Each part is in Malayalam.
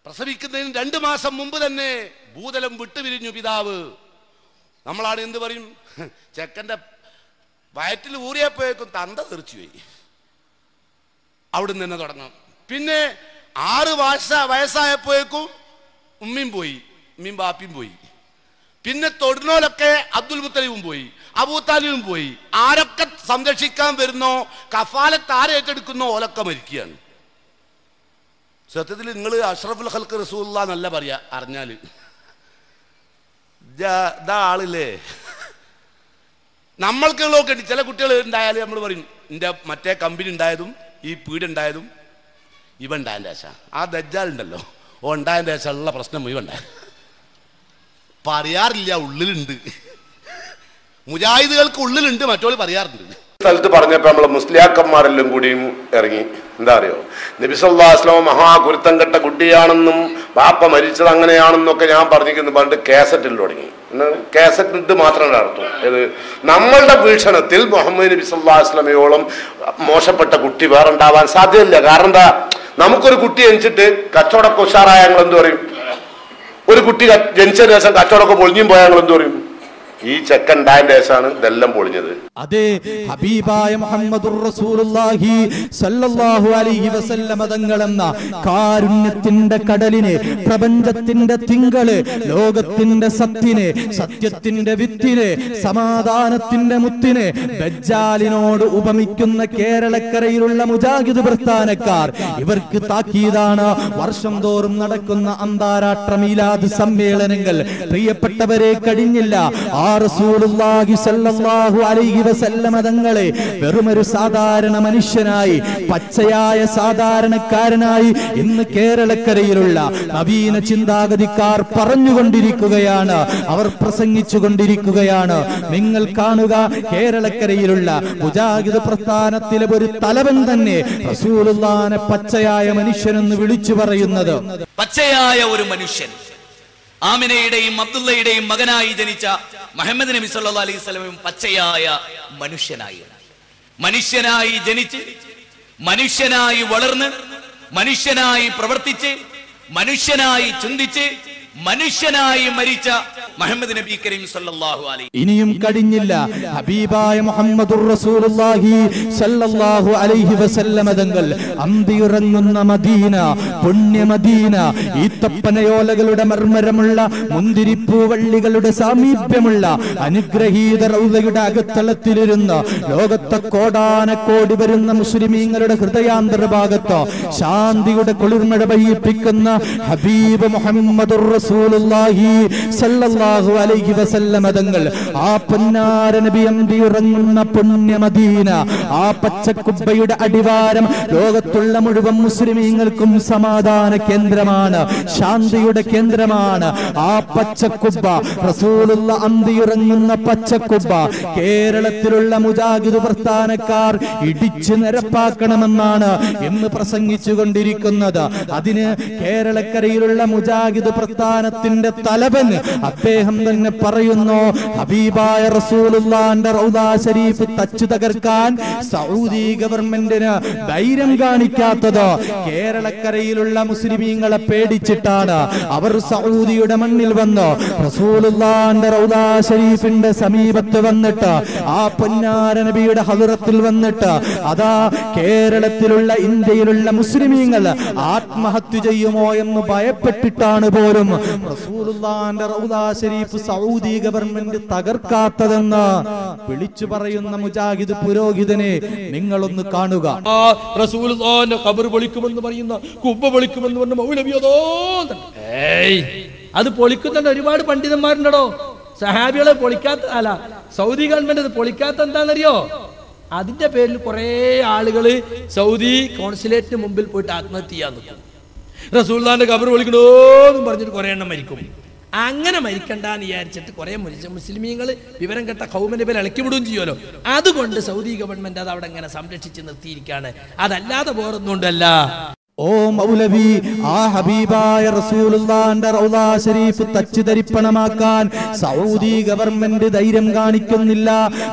പ്രസവിക്കുന്നതിന് 2 മാസം മുമ്പ് തന്നെ ഭൂതലം വിട്ടുപിരിഞ്ഞു പിതാവ്. നമ്മളാണ് എന്ത് പറയും, ചെക്കൻ്റെ വയറ്റിൽ ഊറിയപ്പോഴേക്കും തന്ത തെറിച്ചുപോയി. അവിടുന്ന് തന്നെ തുടങ്ങാം. പിന്നെ 6 വയസ്സായപ്പോഴേക്കും ഉമ്മയും പോയി, ഉമ്മയും ബാപ്പിയും പോയി. പിന്നെ തൊടുന്നോലൊക്കെ അബ്ദുൽ മുത്തലിബും പോയി, അബൂതാലിബും പോയി. ആരൊക്കെ സംരക്ഷിക്കാൻ വരുന്നോ, കഫാലത്ത് ആരേറ്റെടുക്കുന്നോ ഓലൊക്കെ മരിക്കുകയാണ്. സത്യത്തിൽ നിങ്ങൾ അഷ്റഫുൽ ഖൽഖ് റസൂലുള്ളാഹി എന്നല്ല പറയാ, അറിഞ്ഞാൽ ഇതാ ആളില്ലേ. നമ്മൾക്കുള്ളതൊക്കെ ചില കുട്ടികൾ ഉണ്ടായാലും നമ്മൾ പറയും, എൻ്റെ മറ്റേ കമ്പനി ഉണ്ടായതും ഈ പീടുണ്ടായതും ഇവ ഉണ്ടായതിൻ്റെ ശേഷം. ആ ദജ്ജാലുണ്ടല്ലോ, ഓ ഉണ്ടായതിൻ്റെ ശേഷം ഉള്ള പ്രശ്നം ഇവ ഉണ്ടായ പറയാറില്ല, ഉള്ളിലുണ്ട്. മുജാഹിദുകൾക്ക് ഉള്ളിലുണ്ട്, മറ്റോള് പറയാറുണ്ട്. സ്ഥലത്ത് പറഞ്ഞപ്പോൾ നമ്മളെ മുസ്ലിയാക്കന്മാരെല്ലാം കൂടിയും ഇറങ്ങി. എന്താ അറിയോ, നബി സല്ലല്ലാഹു അലൈഹി വസല്ലം മഹാഗുരുത്തം കെട്ട കുട്ടിയാണെന്നും ബാപ്പ മരിച്ചത് അങ്ങനെയാണെന്നൊക്കെ ഞാൻ പറഞ്ഞിരിക്കുന്നു. പണ്ട് കാസറ്റിൽ തുടങ്ങി. കാസറ്റ് ഇട്ട് മാത്രം നടത്തും. ഇത് നമ്മളുടെ വീക്ഷണത്തിൽ മുഹമ്മദ് നബി സല്ലല്ലാഹു അലൈഹി വസല്ലമയോളം മോശപ്പെട്ട കുട്ടി വേറെ ഉണ്ടാവാൻ സാധ്യതയില്ല. കാരണം എന്താ, നമുക്കൊരു കുട്ടി ജനിച്ചിട്ട് കച്ചവടമൊക്കെ ഉഷാറായ ഞങ്ങൾ എന്ത് പറയും? ഒരു കുട്ടി ജനിച്ചതിന് ശേഷം കച്ചവടമൊക്കെ പൊളിഞ്ഞും പോയാൽ ഞങ്ങൾ എന്ത് പറയും? ഈ ചെക്കൻ ഉണ്ടായതിന്റെ ശേഷമാണ് ഇതെല്ലാം പൊളിഞ്ഞത്. അതെ, ഹബീബായ മുഹമ്മദുർ റസൂലുള്ളാഹി സ്വല്ലല്ലാഹു അലൈഹി വസല്ലം തങ്ങളെന്ന കാരുണ്യത്തിന്റെ കടലിനെ, പ്രപഞ്ചത്തിന്റെ തിങ്കള്, ലോകത്തിന്റെ സത്തിനെ, സത്യത്തിന്റെ വിത്തിനെ, സമാധാനത്തിന്റെ മുത്തിനെ ദജ്ജാലിനോട് ഉപമിക്കുന്ന കേരളക്കരയിലുള്ള മുജാഹിദ് പ്രസ്ഥാനക്കാർ, ഇവർക്ക് താക്കീതാണ് വർഷം തോറും നടക്കുന്ന അന്താരാഷ്ട്ര മീലാദ് സമ്മേളനങ്ങൾ. പ്രിയപ്പെട്ടവരെ, കഴിഞ്ഞില്ല റസൂലുള്ളാഹി സ്വല്ലല്ലാഹു അലൈഹി വസല്ലം തങ്ങളെ വെറുമൊരു സാധാരണ മനുഷ്യനായി, പച്ചയായ സാധാരണക്കാരനായി ഇന്ന് കേരളക്കരയിലുള്ള നവീന ചിന്താഗതിക്കാർ പറഞ്ഞുകൊണ്ടിരിക്കുകയാണ്, അവർ പ്രസംഗിച്ചുകൊണ്ടിരിക്കുകയാണ്. നിങ്ങൾ കാണുക, കേരളക്കരയിലുള്ള മുജാഹിദ് പ്രസ്ഥാനത്തിലെ ഒരു തലവൻ തന്നെ റസൂലുള്ളാഹിനെ പച്ചയായ മനുഷ്യനെന്ന് വിളിച്ചു പറയുന്നത്. പച്ചയായ ഒരു മനുഷ്യൻ, ആമിനയുടെയും അബ്ദുള്ളയുടെയും മകനായി ജനിച്ച മുഹമ്മദ് നബി സല്ലല്ലാഹു അലൈഹി വസല്ലം പച്ചയായ മനുഷ്യനായി ജനിച്ച്, മനുഷ്യനായി വളർന്ന്, മനുഷ്യനായി പ്രവർത്തിച്ച്, മനുഷ്യനായി ചിന്തിച്ച്, മനുഷ്യനായി മരിച്ച മുഹമ്മദ് നബി കരീം സല്ലല്ലാഹു അലൈഹി. ഇനിയും കഴിഞ്ഞില്ല, ഹബീബായ മുഹമ്മദുർ റസൂലുള്ളാഹി സല്ലല്ലാഹു അലൈഹി വസല്ലം തങ്ങൾ അന്തിയുറങ്ങുന്ന മദീന, പുണ്യ മദീന, ഈത്തപ്പനയോലകളുടെ മർമരമുള്ള മുന്തിരിപ്പൂവള്ളികളുടെ സാമീപ്യമുള്ള അനുഗ്രഹീത റൗളയുടെ അകത്തളത്തിലിരുന്ന് ലോകത്തെ കോടാനക്കോടി വരുന്ന മുസ്ലിമീങ്ങളുടെ ഹൃദയാന്തർഭാഗത്ത് ശാന്തിയുടെ കുളിർമഴ പെയ്യിപ്പിക്കുന്ന ഹബീബ് മുഹമ്മദുർ റസൂലുള്ളാഹി സല്ലല്ലാഹു അലൈഹി വസല്ലം തങ്ങൾ ആ പൊന്നാര നബി അന്തിയുറങ്ങുന്ന പുണ്യ മദീന, ആ പച്ചക്കുബ്ബയുടെ അടിവാരം ലോകത്തുള്ള മുഴുവൻ മുസ്ലിമീങ്ങൾക്കും സമാധാന കേന്ദ്രമാണ്, ശാന്തിയുടെ കേന്ദ്രമാണ്. ആ പച്ചക്കുബ്ബ, റസൂലുള്ള അന്തിയുറങ്ങുന്ന പച്ചക്കുബ്ബ കേരളത്തിലുള്ള മുജാഹിദ് പ്രസ്ഥാനക്കാർ ഇടിച്ചു നിരപ്പാക്കണമെന്നാണ് ഇന്ന് പ്രസംഗിച്ചു കൊണ്ടിരിക്കുന്നത്. അതിന് കേരളക്കരയിലുള്ള മുജാഹിദ് പ്രസ്ഥാനത്തിന്റെ തലവൻ അദ്ദേഹം തന്നെ പറയുന്നു, ഹബീബായ റസൂലുള്ളാഹിന്റെ റൗദാ ശരീഫ് തച്ചു തകർക്കാൻ സൗദി ഗവൺമെന്റിന് ധൈര്യം കാണിക്കാത്തത് കേരളക്കരയിലുള്ള മുസ്ലിമീങ്ങളെ പേടിച്ചിട്ടാണ്. അവർ സൗദിയുടെ മണ്ണിൽ വന്ന് റസൂലുള്ളാഹിന്റെ റൗദാ ശരീഫിന്റെ സമീപത്ത് വന്നിട്ട്, ആ പൊന്നാര നബിയുടെ ഹദറത്തിൽ വന്നിട്ട്, അതാ കേരളത്തിലുള്ള ഇന്ത്യയിലുള്ള മുസ്ലിമീങ്ങൾ ആത്മഹത്യ ചെയ്യുമോ എന്ന് ഭയപ്പെട്ടിട്ടാണ് പോലും റസൂലുള്ളാഹിന്റെ റൗദാ ശരീഫ് സൗദി ഗവൺമെന്റ് തകർക്കാത്തതെന്ന് വിളിച്ചു പറയുന്ന മുജാഹിദ് പുരോഹിതനെ നിങ്ങളൊന്ന് കാണുക. റസൂലുള്ളാഹിന്റെ ഖബർ പൊളിക്കുമെന്ന് പറയുന്ന, കുബ്ബ പൊളിക്കുമെന്ന് പറഞ്ഞ മൗലവിയതോ, അത് പൊളിക്കുന്ന ഒരുപാട് പണ്ഡിതന്മാരുണ്ടോ. സഹാബികളെ പൊളിക്കാത്ത, അല്ല സൗദി ഗവൺമെന്റ് അത് പൊളിക്കാത്ത എന്താണെന്നറിയോ? അതിന്റെ പേരിൽ കുറെ ആളുകള് സൗദി കോൺസുലേറ്റിന് മുമ്പിൽ പോയിട്ട് ആത്മഹത്യ ചെയ്യാൻ നിൽക്കും. റസൂലുള്ളാഹിന്റെ ഖബർ പൊളിക്കണോന്നും പറഞ്ഞിട്ട് കുറെ എണ്ണം മരിക്കും. അങ്ങനെ മരിക്കണ്ടെന്ന് വിചാരിച്ചിട്ട് കുറെ മുസ്ലിമീങ്ങൾ വിവരം കേട്ട ഖൗമിന്റെ പേര് ഇളക്കി വിടുകയും ചെയ്യുമല്ലോ. അതുകൊണ്ട് സൗദി ഗവൺമെന്റ് അത് അവിടെ ഇങ്ങനെ സംരക്ഷിച്ച് നിർത്തിയിരിക്കുകയാണ്. അതല്ലാതെ വേറൊന്നും കൊണ്ടല്ല. ഓ മൗലവി, ആ ഹബീബായ റസൂലുള്ളാഹിന്റെ റൗള ശരീഫ് തച്ചുധരിപ്പണമാക്കാൻ സൗദി ഗവൺമെന്റ് ധൈര്യം കാണിക്കുന്നില്ല.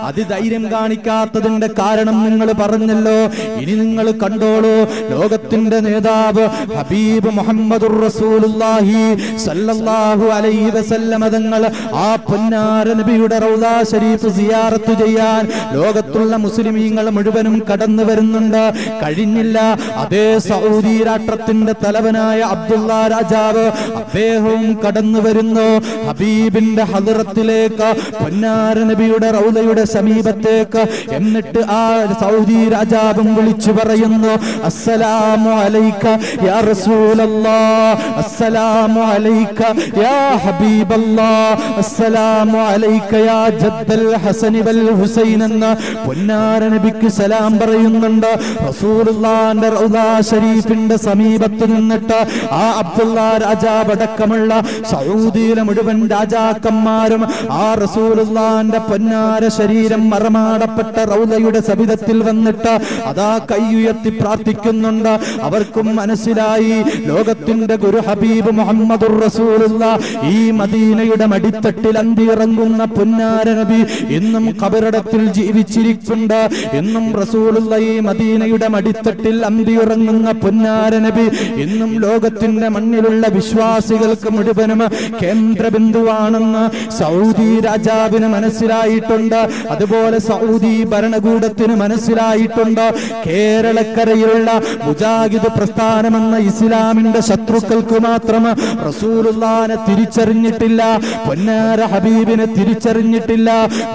അത് ധൈര്യം കാണിക്കാത്തതിന്റെ കാരണം നിങ്ങൾ പറഞ്ഞല്ലോ. ഇനി നിങ്ങൾ കണ്ടോളൂ, ലോകത്തിന്റെ നേതാവ് ഹബീബ് മുഹമ്മദുർ റസൂലുള്ളാഹി സല്ലല്ലാഹു അലൈഹി വസല്ലമ തങ്ങൾ ആ പൊന്നാര നബിയുടെ റൗള ശരീഫ് സിയാറത്ത് ചെയ്യാൻ ലോകത്തുള്ള മുസ്ലിമീങ്ങൾ മുഴുവനും കടന്നു വരുന്നുണ്ട്. കഴിഞ്ഞില്ല. അതേ സൗദി രാഷ്ട്രത്തിന്റെ തലവനായ അബ്ദുള്ള രാജാവ് അദ്ദേഹവും കടന്നു വരുന്നു ഹബീബിന്റെ ഹദ്റത്തിലേക്ക്, പൊന്നാര നബിയുടെ റൗളയുടെ സമീപത്തേക്ക്. എന്നിട്ട് ആ സൗദി രാജാവും വിളിച്ചു പറയുന്നു, അസ്സലാമു അലൈക യാ റസൂലല്ലാഹ്, അസ്സലാമു അലൈക യാ ഹബീബല്ലാഹ്, അസ്സലാമു അലൈക യാ ജദ്ദൽ ഹസൻ വൽ ഹുസൈൻ എന്ന പൊന്നാര നബിക്ക് സലാം പറയുന്നുണ്ട്. റസൂലുള്ളാഹിന്റെ റൗള ശരീഫിന്റെ സമീപത്ത് നിന്നിട്ട് ആ അബ്ദുള്ള രാജാവ് അടക്കമുള്ള സൗദിയിലെ മുഴുവൻ രാജാക്കന്മാരും ആ റസൂലുള്ളാഹിന്റെ പൊന്നാര ശരീരം മറമാടപ്പെട്ട റൗളയുടെ സവിധത്തിൽ വന്നിട്ട് അതാ കൈയുയർത്തി പ്രാർത്ഥിക്കുന്നുണ്ട്. അവർക്കും മനസ്സിലായി ലോകത്തിന്റെ ഗുരു ഹബീബ് മുഹമ്മദുർ റസൂലുള്ളാഹ് ഈ മദീനയുടെ മടിത്തട്ടിൽ അന്തിയിറങ്ങുന്ന പൊന്നാര നബി ഇന്നും ഖബറിടത്തിൽ ജീവിച്ചിരിപ്പുണ്ട്. ഇന്നും റസൂലുള്ളാഹ് ഈ മദീനയുടെ മടിത്തട്ടിൽ അന്തിയിറങ്ങുന്ന പൊന്നാര നബി ഇന്നും ലോകത്തിന്റെ മണ്ണിലുള്ള വിശ്വാസികൾക്ക് മുഴുവനും കേന്ദ്രബിന്ദുവാണെന്ന് സൗദി രാജാവിന് മനസ്സിലായിട്ടുണ്ട്. അതുപോലെ സൗദി ഭരണകൂടത്തിന് മനസ്സിലായിട്ടുണ്ട്. കേരളക്കരയിലുള്ള മുജാഹിദ് പ്രസ്ഥാനമെന്ന ഇസ്ലാമിന്റെ ശത്രുക്കൾക്ക് മാത്രം റസൂലുള്ളാഹിനെ തിരിച്ചറിഞ്ഞിട്ടില്ല, പൊന്നാര ഹബീബിനെ തിരിച്ചറിഞ്ഞിട്ടില്ല.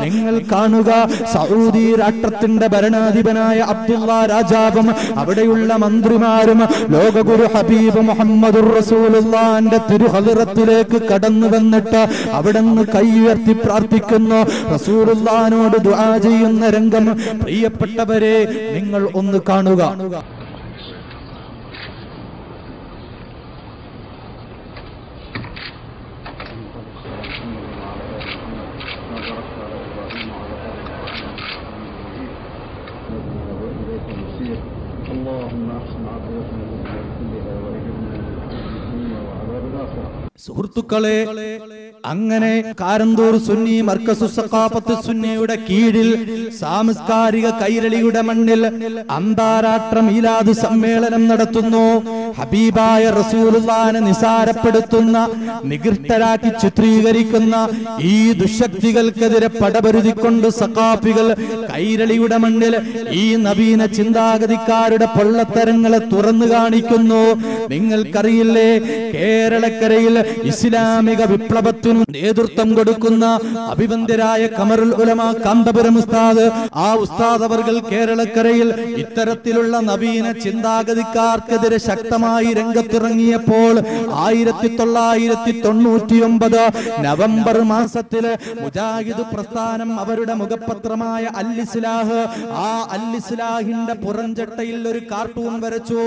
നിങ്ങൾ കാണുക, സൗദി രാഷ്ട്രത്തിന്റെ ഭരണാധിപനായ അബ്ദുള്ള രാജാവും അവിടെയുള്ള മന്ത്രിമാരും ലോകഗുരു ഹബീബ് മുഹമ്മദുർ റസൂലുള്ളാഹിന്റെ തിരുഹദ്റത്തിലേക്ക് കടന്നു വന്നിട്ട് അവിടുന്ന് കൈയുയർത്തി പ്രാർത്ഥിക്കുന്നു, റസൂലുള്ളാഹിനോട് ദുആ ചെയ്യുന്ന രംഗം പ്രിയപ്പെട്ടവരെ നിങ്ങൾ ഒന്ന് കാണുക. സുഹൃത്തുക്കളെ, അങ്ങനെ കാരന്തൂർ സുന്നി മർക്കസു സഖാഫത്ത് സുന്നിയുടെ കീഴിൽ സാംസ്കാരിക കൈരളിയുടെ മണ്ണിൽ അന്താരാഷ്ട്ര മീലാദ് സമ്മേളനം നടത്തുന്നു. ഹബീബായ റസൂലുള്ളാഹിനെ നിസാരപ്പെടുത്തുന്ന, നികൃഷ്ടരാക്കി ചിത്രീകരിക്കുന്ന ഈ ദുശക്തികൾക്കെതിരെ പടപൊരുതിക്കൊണ്ട് സഖാഫികൾ കൈരളിയുടെ മണ്ണിൽ ഈ നവീന ചിന്താഗതിക്കാരുടെ പൊള്ളത്തരങ്ങളെ തുറന്നു കാണിക്കുന്നു. നിങ്ങൾക്കറിയില്ലേ, കേരളക്കരയിൽ ഇസ്ലാമിക വിപ്ലവത്തിനു നേതൃത്വം കൊടുക്കുന്ന അഭിവന്ദ്യരായ ഖമറുൽ ഉലമ കാന്തപുരം ഉസ്താദ്, ആ ഉസ്താദ് അവർകൾ കേരളക്കരയിൽ ഇത്തരത്തിലുള്ള നവീന ചിന്താഗതിക്കാർക്കെതിരെ ശക്തമായി രംഗത്തിറങ്ങിയപ്പോൾ 1999 നവംബർ മാസത്തില് മുജാഹിദ് പ്രസ്ഥാനം അവരുടെ മുഖപത്രമായ അൽ ഇസ്ലാഹ്, ആ അൽ ഇസ്ലാഹിന്റെ പുറംചട്ടയിൽ ഒരു കാർട്ടൂൺ വരച്ചു.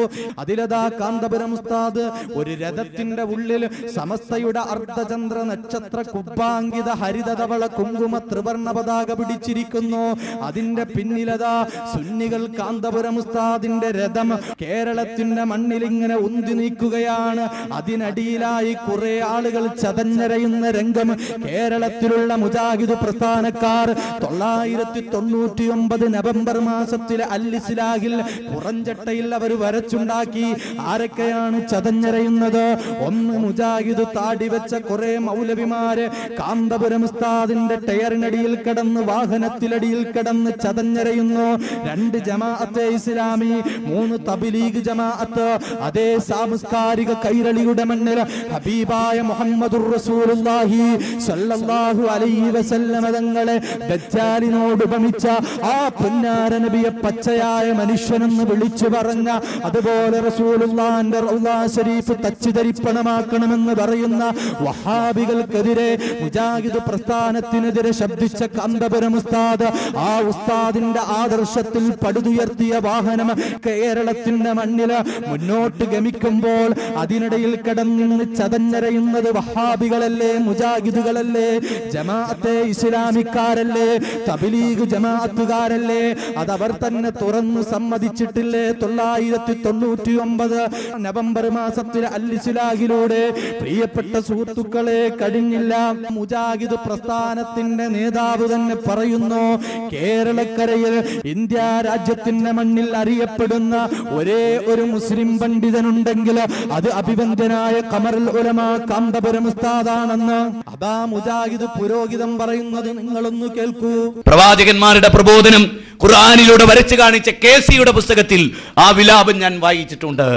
അതിലതാ കാന്തപുരം ഉസ്താദ് ഒരു രഥത്തിന്റെ ഉള്ളിൽ സമസ്തയുടെ അർദ്ധചന്ദ്ര നക്ഷത്ര കുബ്ബാങ്കിത ഹരിതധവള കുങ്കുമ ത്രിവർണ പതാക പിടിച്ചിരിക്കുന്നു. അതിന്റെ പിന്നിലതാ സുന്നികൾ കാന്തപുരം ഉസ്താദിന്റെ രഥം കേരളത്തിന്റെ മണ്ണിൽ ഇങ്ങനെ ഉന്തി നീക്കുകയാണ്. അതിനടിയിലായി കുറെ ആളുകൾ ചതഞ്ഞരയുന്ന രംഗം കേരളത്തിലുള്ള മുജാഹിദ് പ്രസ്ഥാനക്കാർ 1999 നവംബർ മാസത്തിലെ അൽ ഇസ്ലാഹിൽ പുറംചട്ടയിൽ അവർ വരച്ചുണ്ടാക്കി. ആരൊക്കെയാണ് ചതഞ്ഞരയുന്നത്? ഒന്ന് മുജാഹിദ് താടി വെച്ച കുറെ മൗലവിമാര് കാന്തപുരം ഉസ്താദിന്റെ ടയറിനടിയിൽ കിടന്ന്, വാഹനത്തിലടിയിൽ കിടന്ന് ചതഞ്ഞരയുന്നു. 2 ജമാഅത്തെ ഇസ്ലാമി, 3 തബ്ലീഗ് ജമാഅത്ത്. അതേ സാംസ്കാരിക കൈരളിയുടെ മണ്ണിൽ ഹബീബായ മുഹമ്മദുർ റസൂലുള്ളാഹി സ്വല്ലല്ലാഹു അലൈഹി വസല്ലമ തങ്ങളെ ദജ്ജാലിനോട് ഉപമിച്ച ആ പൊന്നാര നബിയെ പച്ചയായ മനുഷ്യനെന്ന് വിളിച്ചു പറഞ്ഞ, അതുപോലെ റസൂലുള്ളാഹിന്റെ റൗള ശരീഫ് തച്ചുധരിപ്പണമാക്കണമെന്ന് പറയുന്ന വഹാബികൾക്കെതിരെ മുജാഹിദ് പ്രസ്ഥാനത്തിനെതിരെ ശബ്ദിച്ച കാന്തപുരം ഉസ്താദ്, ആ ഉസ്താദിന്റെ ആദർശത്തിൽ പടുതുയർത്തിയ വാഹനം കേരളത്തിന്റെ മണ്ണില് മുന്നോട്ട് ഗമിക്കുമ്പോൾ അതിനിടയിൽ കിടന്ന് ചതഞ്ഞരയുന്നത് വഹാബികളല്ലേ, മുജാഹിദുകളല്ലേ, ജമാഅത്തെ ഇസ്ലാമിക്കാരല്ലേ, തബ്ലീഗ് ജമാഅത്തുകാരല്ലേ? അതവർ തന്നെ തുറന്നു സമ്മതിച്ചിട്ടില്ലേ? 999 നവംബർ മാസത്തിലെ അൽ-ഇസ്ലാഹിലൂടെ പ്രിയപ്പെട്ട സുഹൃത്തുക്കളെ, കഴിഞ്ഞില്ല മുജാഹിദ് പ്രസ്ഥാനത്തിന്റെ നേതാവ് തന്നെ പറയുന്നു, കേരളക്കരയിൽ ഇന്ത്യ രാജ്യത്തിന്റെ മണ്ണിൽ അറിയപ്പെടുന്ന ഒരേ ഒരു മുസ്ലിം പണ്ഡിതനുണ്ടെങ്കിൽ അത് അഭിവന്ദ്യനായ ഖമറുൽ ഉലമ കാന്തപുരം ഉസ്താദാണെന്ന്. അതാ മുജാഹിദ് പുരോഹിതം പറയുന്നത്, നിങ്ങളൊന്ന് കേൾക്കൂ. പ്രവാചകന്മാരുടെ പ്രബോധനം ഖുർആനിലൂടെ വരച്ചു കാണിച്ച കേസിയുടെ പുസ്തകത്തിൽ ആ വിലാപം ഞാൻ വായിച്ചിട്ടുണ്ട്.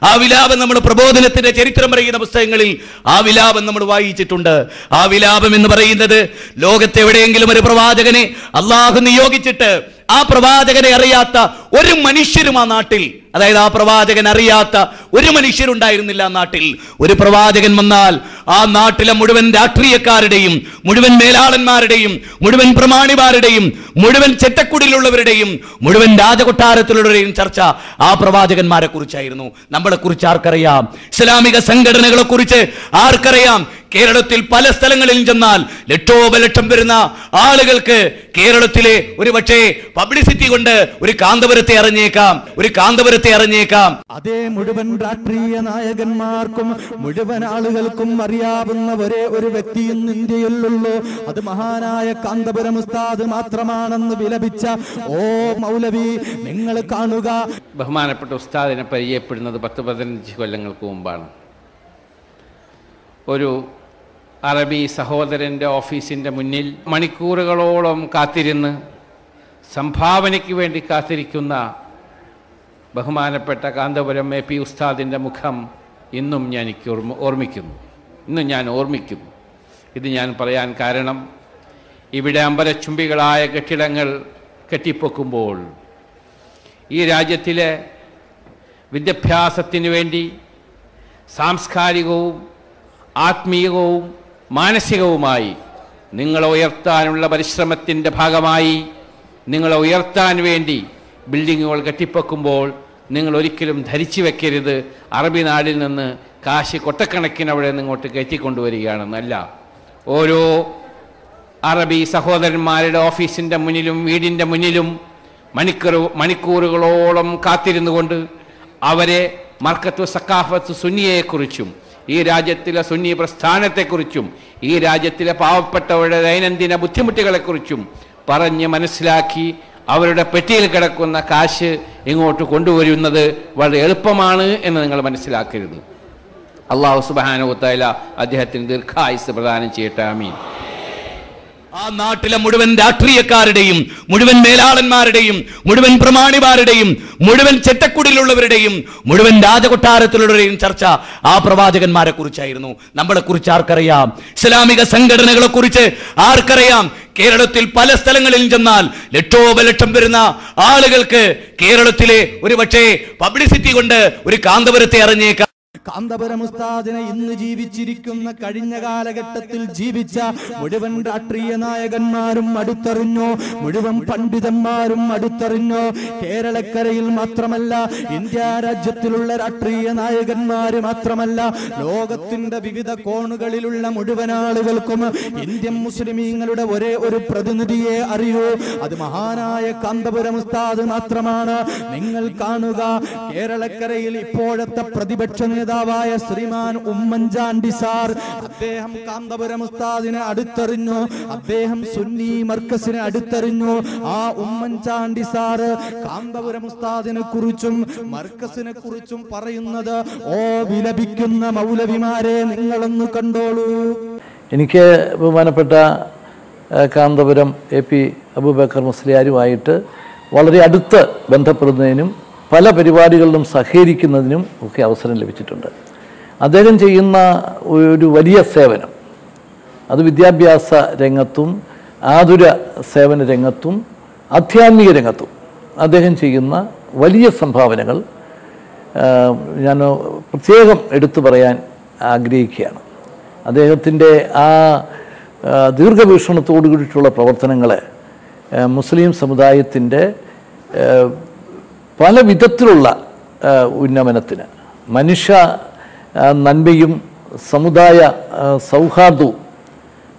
ആ വിലാപം നമ്മൾ പ്രബോധനത്തിന്റെ ചരിത്രം പറയുന്ന പുസ്തകങ്ങളിൽ ആ വിലാപം നമ്മൾ വായിച്ചിട്ടുണ്ട്. ആ വിലാപം എന്ന് പറയുന്നത്, ലോകത്തെവിടെയെങ്കിലും ഒരു പ്രവാചകനെ അള്ളാഹു നിയോഗിച്ചിട്ട് ആ പ്രവാചകനെ അറിയാത്ത ഒരു മനുഷ്യരും ആ നാട്ടിൽ, അതായത് ആ പ്രവാചകൻ അറിയാത്ത ഒരു മനുഷ്യരുണ്ടായിരുന്നില്ല ആ നാട്ടിൽ. ഒരു പ്രവാചകൻ വന്നാൽ ആ നാട്ടിലെ മുഴുവൻ രാഷ്ട്രീയക്കാരുടെയും മുഴുവൻ മേലാളന്മാരുടെയും മുഴുവൻ പ്രമാണിമാരുടെയും മുഴുവൻ ചെറ്റക്കുടിലുള്ളവരുടെയും മുഴുവൻ രാജകൊട്ടാരത്തിലുള്ളവരുടെയും ചർച്ച ആ പ്രവാചകന്മാരെ കുറിച്ചായിരുന്നു. നമ്മളെ കുറിച്ച് ആർക്കറിയാം? ഇസ്ലാമിക സംഘടനകളെ കുറിച്ച് ആർക്കറിയാം? കേരളത്തിൽ പല സ്ഥലങ്ങളിലും ചെന്നാൽ ലക്ഷോപലക്ഷം വരുന്ന ആളുകൾക്ക് കേരളത്തിലെ ഒരു പക്ഷേ പബ്ലിസിറ്റി കൊണ്ട് ഒരു കാന്തപുരത്തെ അറിഞ്ഞേക്കാം. അതേ മുഴുവൻ രാഷ്ട്രീയ നായകന്മാർക്കും മുഴുവൻ ആളുകൾക്കും അറിയാവുന്ന ഒരേ ഒരു വ്യക്തി ഇന്ന് ഇന്ത്യയിലുള്ളൂ, അത് മഹാനായ കാന്തപുരം ഉസ്താദ് മാത്രമാണെന്ന് വിലപിച്ച ഓ മൗലവി, നിങ്ങൾ കാണുക. ബഹുമാനപ്പെട്ട ഉസ്താദിനെ പരിചയപ്പെടുന്നത് 10-15 കൊല്ലങ്ങൾക്ക് മുമ്പാണ്. ഒരു അറബി സഹോദരൻ്റെ ഓഫീസിൻ്റെ മുന്നിൽ മണിക്കൂറുകളോളം കാത്തിരുന്ന് സംഭാവനയ്ക്ക് വേണ്ടി കാത്തിരിക്കുന്ന ബഹുമാനപ്പെട്ട കാന്തപുരം AP ഉസ്താദിൻ്റെ മുഖം ഇന്നും ഞാൻ ഓർമ്മിക്കുന്നു. ഇത് ഞാൻ പറയാൻ കാരണം, ഇവിടെ അമ്പരച്ചുംബികളായ കെട്ടിടങ്ങൾ കെട്ടിപ്പൊക്കുമ്പോൾ ഈ രാജ്യത്തിലെ വിദ്യാഭ്യാസത്തിന് വേണ്ടി സാംസ്കാരികവും ആത്മീയവും മാനസികവുമായി നിങ്ങളെ ഉയർത്താനുള്ള പരിശ്രമത്തിൻ്റെ ഭാഗമായി നിങ്ങളെ ഉയർത്താൻ വേണ്ടി ബിൽഡിങ്ങുകൾ കെട്ടിപ്പൊക്കുമ്പോൾ നിങ്ങൾ ഒരിക്കലും ധരിച്ചു വെക്കരുത് അറബി നാടിൽ നിന്ന് കാശ് കൊട്ടക്കണക്കിന് അവിടെ നിങ്ങോട്ട് കയറ്റിക്കൊണ്ടുവരികയാണെന്നല്ല. ഓരോ അറബി സഹോദരന്മാരുടെ ഓഫീസിൻ്റെ മുന്നിലും വീടിൻ്റെ മുന്നിലും മണിക്കൂറുകളോളം കാത്തിരുന്നു കൊണ്ട് അവരെ മർക്കത്തു സക്കാഫത്ത് സുന്നിയെക്കുറിച്ചും ഈ രാജ്യത്തിലെ സുന്നി പ്രസ്ഥാനത്തെക്കുറിച്ചും ഈ രാജ്യത്തിലെ പാവപ്പെട്ടവരുടെ ദൈനംദിന ബുദ്ധിമുട്ടുകളെക്കുറിച്ചും പറഞ്ഞ് മനസ്സിലാക്കി അവരുടെ പെട്ടിയിൽ കിടക്കുന്ന കാശ് ഇങ്ങോട്ട് കൊണ്ടുവരുന്നത് വളരെ എളുപ്പമാണ് എന്ന് നിങ്ങൾ മനസ്സിലാക്കരുത്. അല്ലാഹു സുബ്ഹാനഹു വ തആല അദ്ദേഹത്തിന് ദീർഘായുസ്സ് പ്രദാനം ചെയ്യട്ടെ. ആമീൻ. ആ നാട്ടിലെ മുഴുവൻ രാഷ്ട്രീയക്കാരുടെയും മുഴുവൻ മേലാളന്മാരുടെയും മുഴുവൻ പ്രമാണിമാരുടെയും മുഴുവൻ ചെറ്റക്കുടിലുള്ളവരുടെയും മുഴുവൻ രാജകൊട്ടാരത്തിലുള്ളവരുടെയും ചർച്ച ആ പ്രവാചകന്മാരെ കുറിച്ചായിരുന്നു. നമ്മളെ കുറിച്ച് ആർക്കറിയാം? ഇസ്ലാമിക സംഘടനകളെ കുറിച്ച് ആർക്കറിയാം? കേരളത്തിൽ പല സ്ഥലങ്ങളിലും ചെന്നാൽ ലക്ഷോപലക്ഷം വരുന്ന ആളുകൾക്ക് കേരളത്തിലെ ഒരു പക്ഷേ പബ്ലിസിറ്റി കൊണ്ട് ഒരു കാന്തപുരത്തെ അറിഞ്ഞേക്കാം. കാന്തപുരം ഉസ്താദിനെ ഇന്ന് ജീവിച്ചിരിക്കുന്ന കഴിഞ്ഞ കാലഘട്ടത്തിൽ ജീവിച്ച മുഴുവൻ രാഷ്ട്രീയ നായകന്മാരും അടുത്തറിഞ്ഞു, മുഴുവൻ പണ്ഡിതന്മാരും അടുത്തറിഞ്ഞു. കേരളക്കരയിൽ മാത്രമല്ല, ഇന്ത്യ രാജ്യത്തിലുള്ള രാഷ്ട്രീയ നായകന്മാര് മാത്രമല്ല, ലോകത്തിന്റെ വിവിധ കോണുകളിലുള്ള മുഴുവൻ ആളുകൾക്കും ഇന്ത്യൻ മുസ്ലിമീങ്ങളുടെ ഒരേ ഒരു പ്രതിനിധിയെ അറിയൂ, അത് മഹാനായ കാന്തപുരം ഉസ്താദ് മാത്രമാണ്. നിങ്ങൾ കാണുക, കേരളക്കരയിൽ ഇപ്പോഴത്തെ പ്രതിപക്ഷ നേതാവായ ശ്രീമാൻ ഉമ്മൻചാണ്ടി സാർ, അദ്ദേഹം കാന്തപുരം ഉസ്താദിനെ അടുത്തറിഞ്ഞു, അദ്ദേഹം സുന്നി മർക്കസിനെ അടുത്തറിഞ്ഞു. ആ ഉമ്മൻചാണ്ടി സാർ കാന്തപുരം ഉസ്താദിനെ കുറിച്ചും മർക്കസിനെ കുറിച്ചും പറയുന്നത്, ഓ വിലപിക്കുന്ന മൗലവിമാരെ, നിങ്ങളൊന്ന് കണ്ടോളൂ. എനിക്ക് ബഹുമാനപ്പെട്ട കാന്തപുരം AP അബൂബക്കർ മുസ്ലിയാരുമായിട്ട് വളരെ അടുത്ത് ബന്ധപ്പെടുന്നതിനും പല പരിപാടികളിലും സഹകരിക്കുന്നതിനും ഒക്കെ അവസരം ലഭിച്ചിട്ടുണ്ട്. അദ്ദേഹം ചെയ്യുന്ന ഒരു വലിയ സേവനം, അത് വിദ്യാഭ്യാസ രംഗത്തും ആതുര സേവന രംഗത്തും ആധ്യാത്മിക രംഗത്തും അദ്ദേഹം ചെയ്യുന്ന വലിയ സംഭാവനകൾ ഞാൻ പ്രത്യേകം എടുത്തു പറയാൻ ആഗ്രഹിക്കുകയാണ്. അദ്ദേഹത്തിൻ്റെ ആ ദീർഘവീക്ഷണത്തോടു കൂടിയിട്ടുള്ള പ്രവർത്തനങ്ങളെ മുസ്ലിം സമുദായത്തിൻ്റെ പല വിധത്തിലുള്ള ഉന്നമനത്തിന്, മനുഷ്യ നന്മയും സമുദായ സൗഹാർദ്ദവും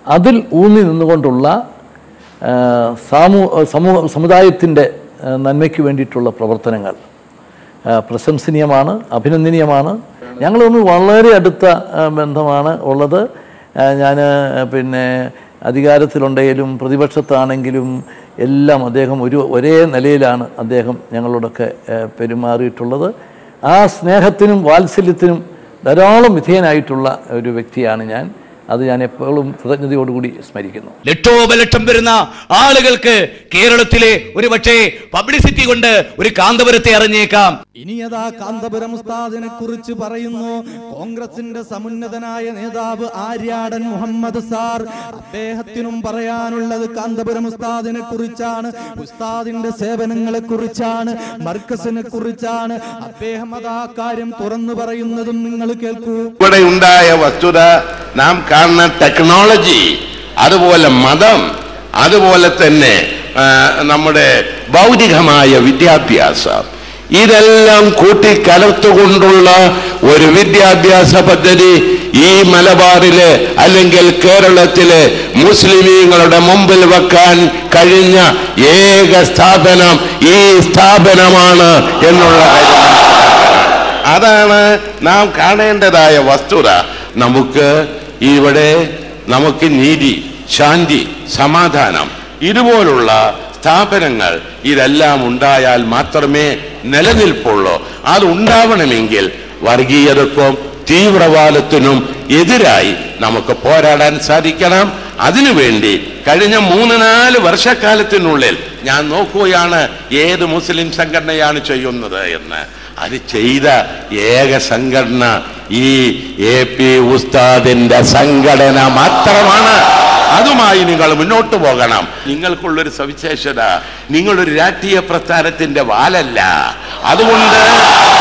അതിൽ ഊന്നി നിന്നുകൊണ്ടുള്ള സമുദായത്തിൻ്റെ നന്മയ്ക്ക് വേണ്ടിയിട്ടുള്ള പ്രവർത്തനങ്ങൾ പ്രശംസനീയമാണ്, അഭിനന്ദനീയമാണ്. ഞങ്ങൾ തമ്മിൽ വളരെ അടുത്ത ബന്ധമാണ് ഉള്ളത്. ഞാൻ അധികാരത്തിലുണ്ടെങ്കിലും പ്രതിപക്ഷത്താണെങ്കിലും എല്ലാം അദ്ദേഹം ഒരേ നിലയിലാണ് അദ്ദേഹം ഞങ്ങളോടൊക്കെ പെരുമാറിയിട്ടുള്ളത്. ആ സ്നേഹത്തിനും വാത്സല്യത്തിനും ധാരാളം വിധേയനായിട്ടുള്ള ഒരു വ്യക്തിയാണ് ഞാൻ. അത് ഞാൻ എപ്പോഴും കൃതജ്ഞതയോടുകൂടി സ്മരിക്കുന്നു. ലക്ഷോപലക്ഷം വരുന്ന ആളുകൾക്ക് കേരളത്തിലെ ഒരു പക്ഷേ പബ്ലിസിറ്റി കൊണ്ട് ഒരു കാന്തപുരത്തെ അറിഞ്ഞേക്കാം. ഇനിയതാ കാന്തപുരം ഉസ്താദിനെ കുറിച്ച് പറയുന്നു. കോൺഗ്രസിന്റെ സമുന്നതനായ നേതാവ് ആര്യാടൻ മുഹമ്മദ് സാർ, അദ്ദേഹത്തിനും പറയാനുള്ളത് കാന്തപുരം ഉസ്താദിനെ കുറിച്ചാണ്, ഉസ്താദിന്റെ സേവനങ്ങളെ കുറിച്ചാണ്, മർക്കസിനെ കുറിച്ചാണ്. അദ്ദേഹം അതാ കാര്യം തുറന്നു പറയുന്നതും നിങ്ങൾ കേൾക്കൂ. ഇവിടെ ഉണ്ടായ വസ്തുത നാം കാണുന്ന ടെക്നോളജി, അതുപോലെ മതം, അതുപോലെ തന്നെ നമ്മുടെ ഭൗതികമായ വിദ്യാഭ്യാസം, ഇതെല്ലാം കൂട്ടിക്കലർത്തുകൊണ്ടുള്ള ഒരു വിദ്യാഭ്യാസ പദ്ധതി ഈ മലബാറിലെ അല്ലെങ്കിൽ കേരളത്തിലെ മുസ്ലിമീങ്ങളുടെ മുമ്പിൽ വെക്കാൻ കഴിഞ്ഞ ഏക സ്ഥാപനം ഈ സ്ഥാപനമാണ് എന്നുള്ള കാര്യം. അതാണ് നാം കാണേണ്ടതായ വസ്തുത. നമുക്ക് നീതി, ശാന്തി, സമാധാനം, ഇതുപോലുള്ള സ്ഥാപനങ്ങൾ ഇതെല്ലാം ഉണ്ടായാൽ മാത്രമേ നിലനിൽപ്പുള്ളൂ. അതുണ്ടാവണമെങ്കിൽ വർഗീയതക്കും തീവ്രവാദത്തിനും എതിരായി നമുക്ക് പോരാടാൻ സാധിക്കണം. അതിനുവേണ്ടി കഴിഞ്ഞ 3-4 വർഷക്കാലത്തിനുള്ളിൽ ഞാൻ നോക്കുകയാണ് ഏത് മുസ്ലിം സംഘടനയാണ് ചെയ്യുന്നത് എന്ന്. അത് ചെയ്ത ഏക സംഘടന ഈ AP ഉസ്താദിന്റെ സംഘടന മാത്രമാണ്. അതുമായി നിങ്ങൾ മുന്നോട്ട് പോകണം. നിങ്ങൾക്കുള്ളൊരു സവിശേഷത, നിങ്ങളൊരു രാഷ്ട്രീയ പ്രസ്ഥാനത്തിന്റെ വാലല്ല. അതുകൊണ്ട്